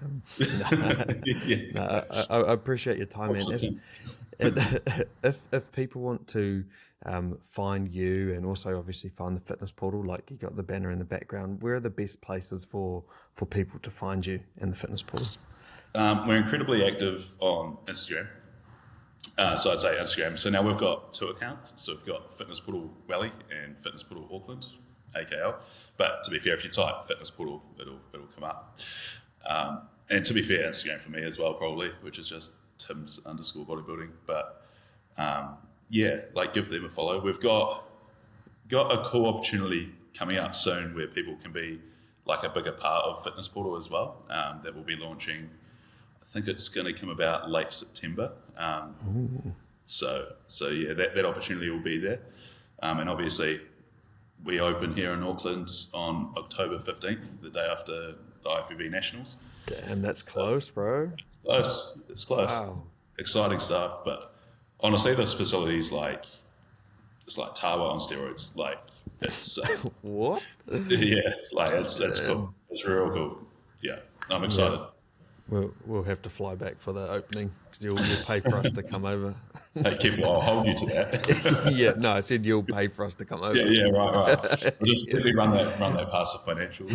I appreciate your time, man. And if people want to find you and also obviously find the Fitness Portal, like you got the banner in the background, where are the best places for people to find you and the Fitness Portal? We're incredibly active on Instagram. So I'd say Instagram. So now we've got 2 accounts. So we've got Fitness Portal Valley and Fitness Portal Auckland, AKL. But to be fair, if you type Fitness Portal, it'll come up. And to be fair, Instagram for me as well, probably, which is just Tims_bodybuilding. But yeah, like give them a follow. We've got a cool opportunity coming up soon where people can be like a bigger part of Fitness Portal as well. That will be launching. I think it's going to come about late September. So yeah, that opportunity will be there. And obviously we open here in Auckland on October 15th, the day after the IFBB Nationals. Damn, that's close, bro. It's close. Wow. Exciting stuff. But honestly, this facility is it's like Tawa on steroids. Like it's what? Yeah, like it's cool. It's real cool. Yeah, I'm excited. Yeah. We'll have to fly back for the opening because you'll pay for us to come over. Hey, careful, I'll hold you to that. Yeah, no, I said you'll pay for us to come over. Yeah, right. We'll just quickly run that past the financial.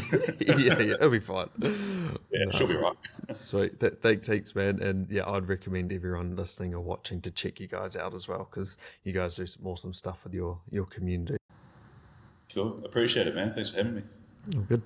yeah, it'll be fine. Yeah, no, she'll be right. Sweet. Thanks heaps, man. And yeah, I'd recommend everyone listening or watching to check you guys out as well because you guys do some awesome stuff with your community. Cool. Appreciate it, man. Thanks for having me. Oh, good.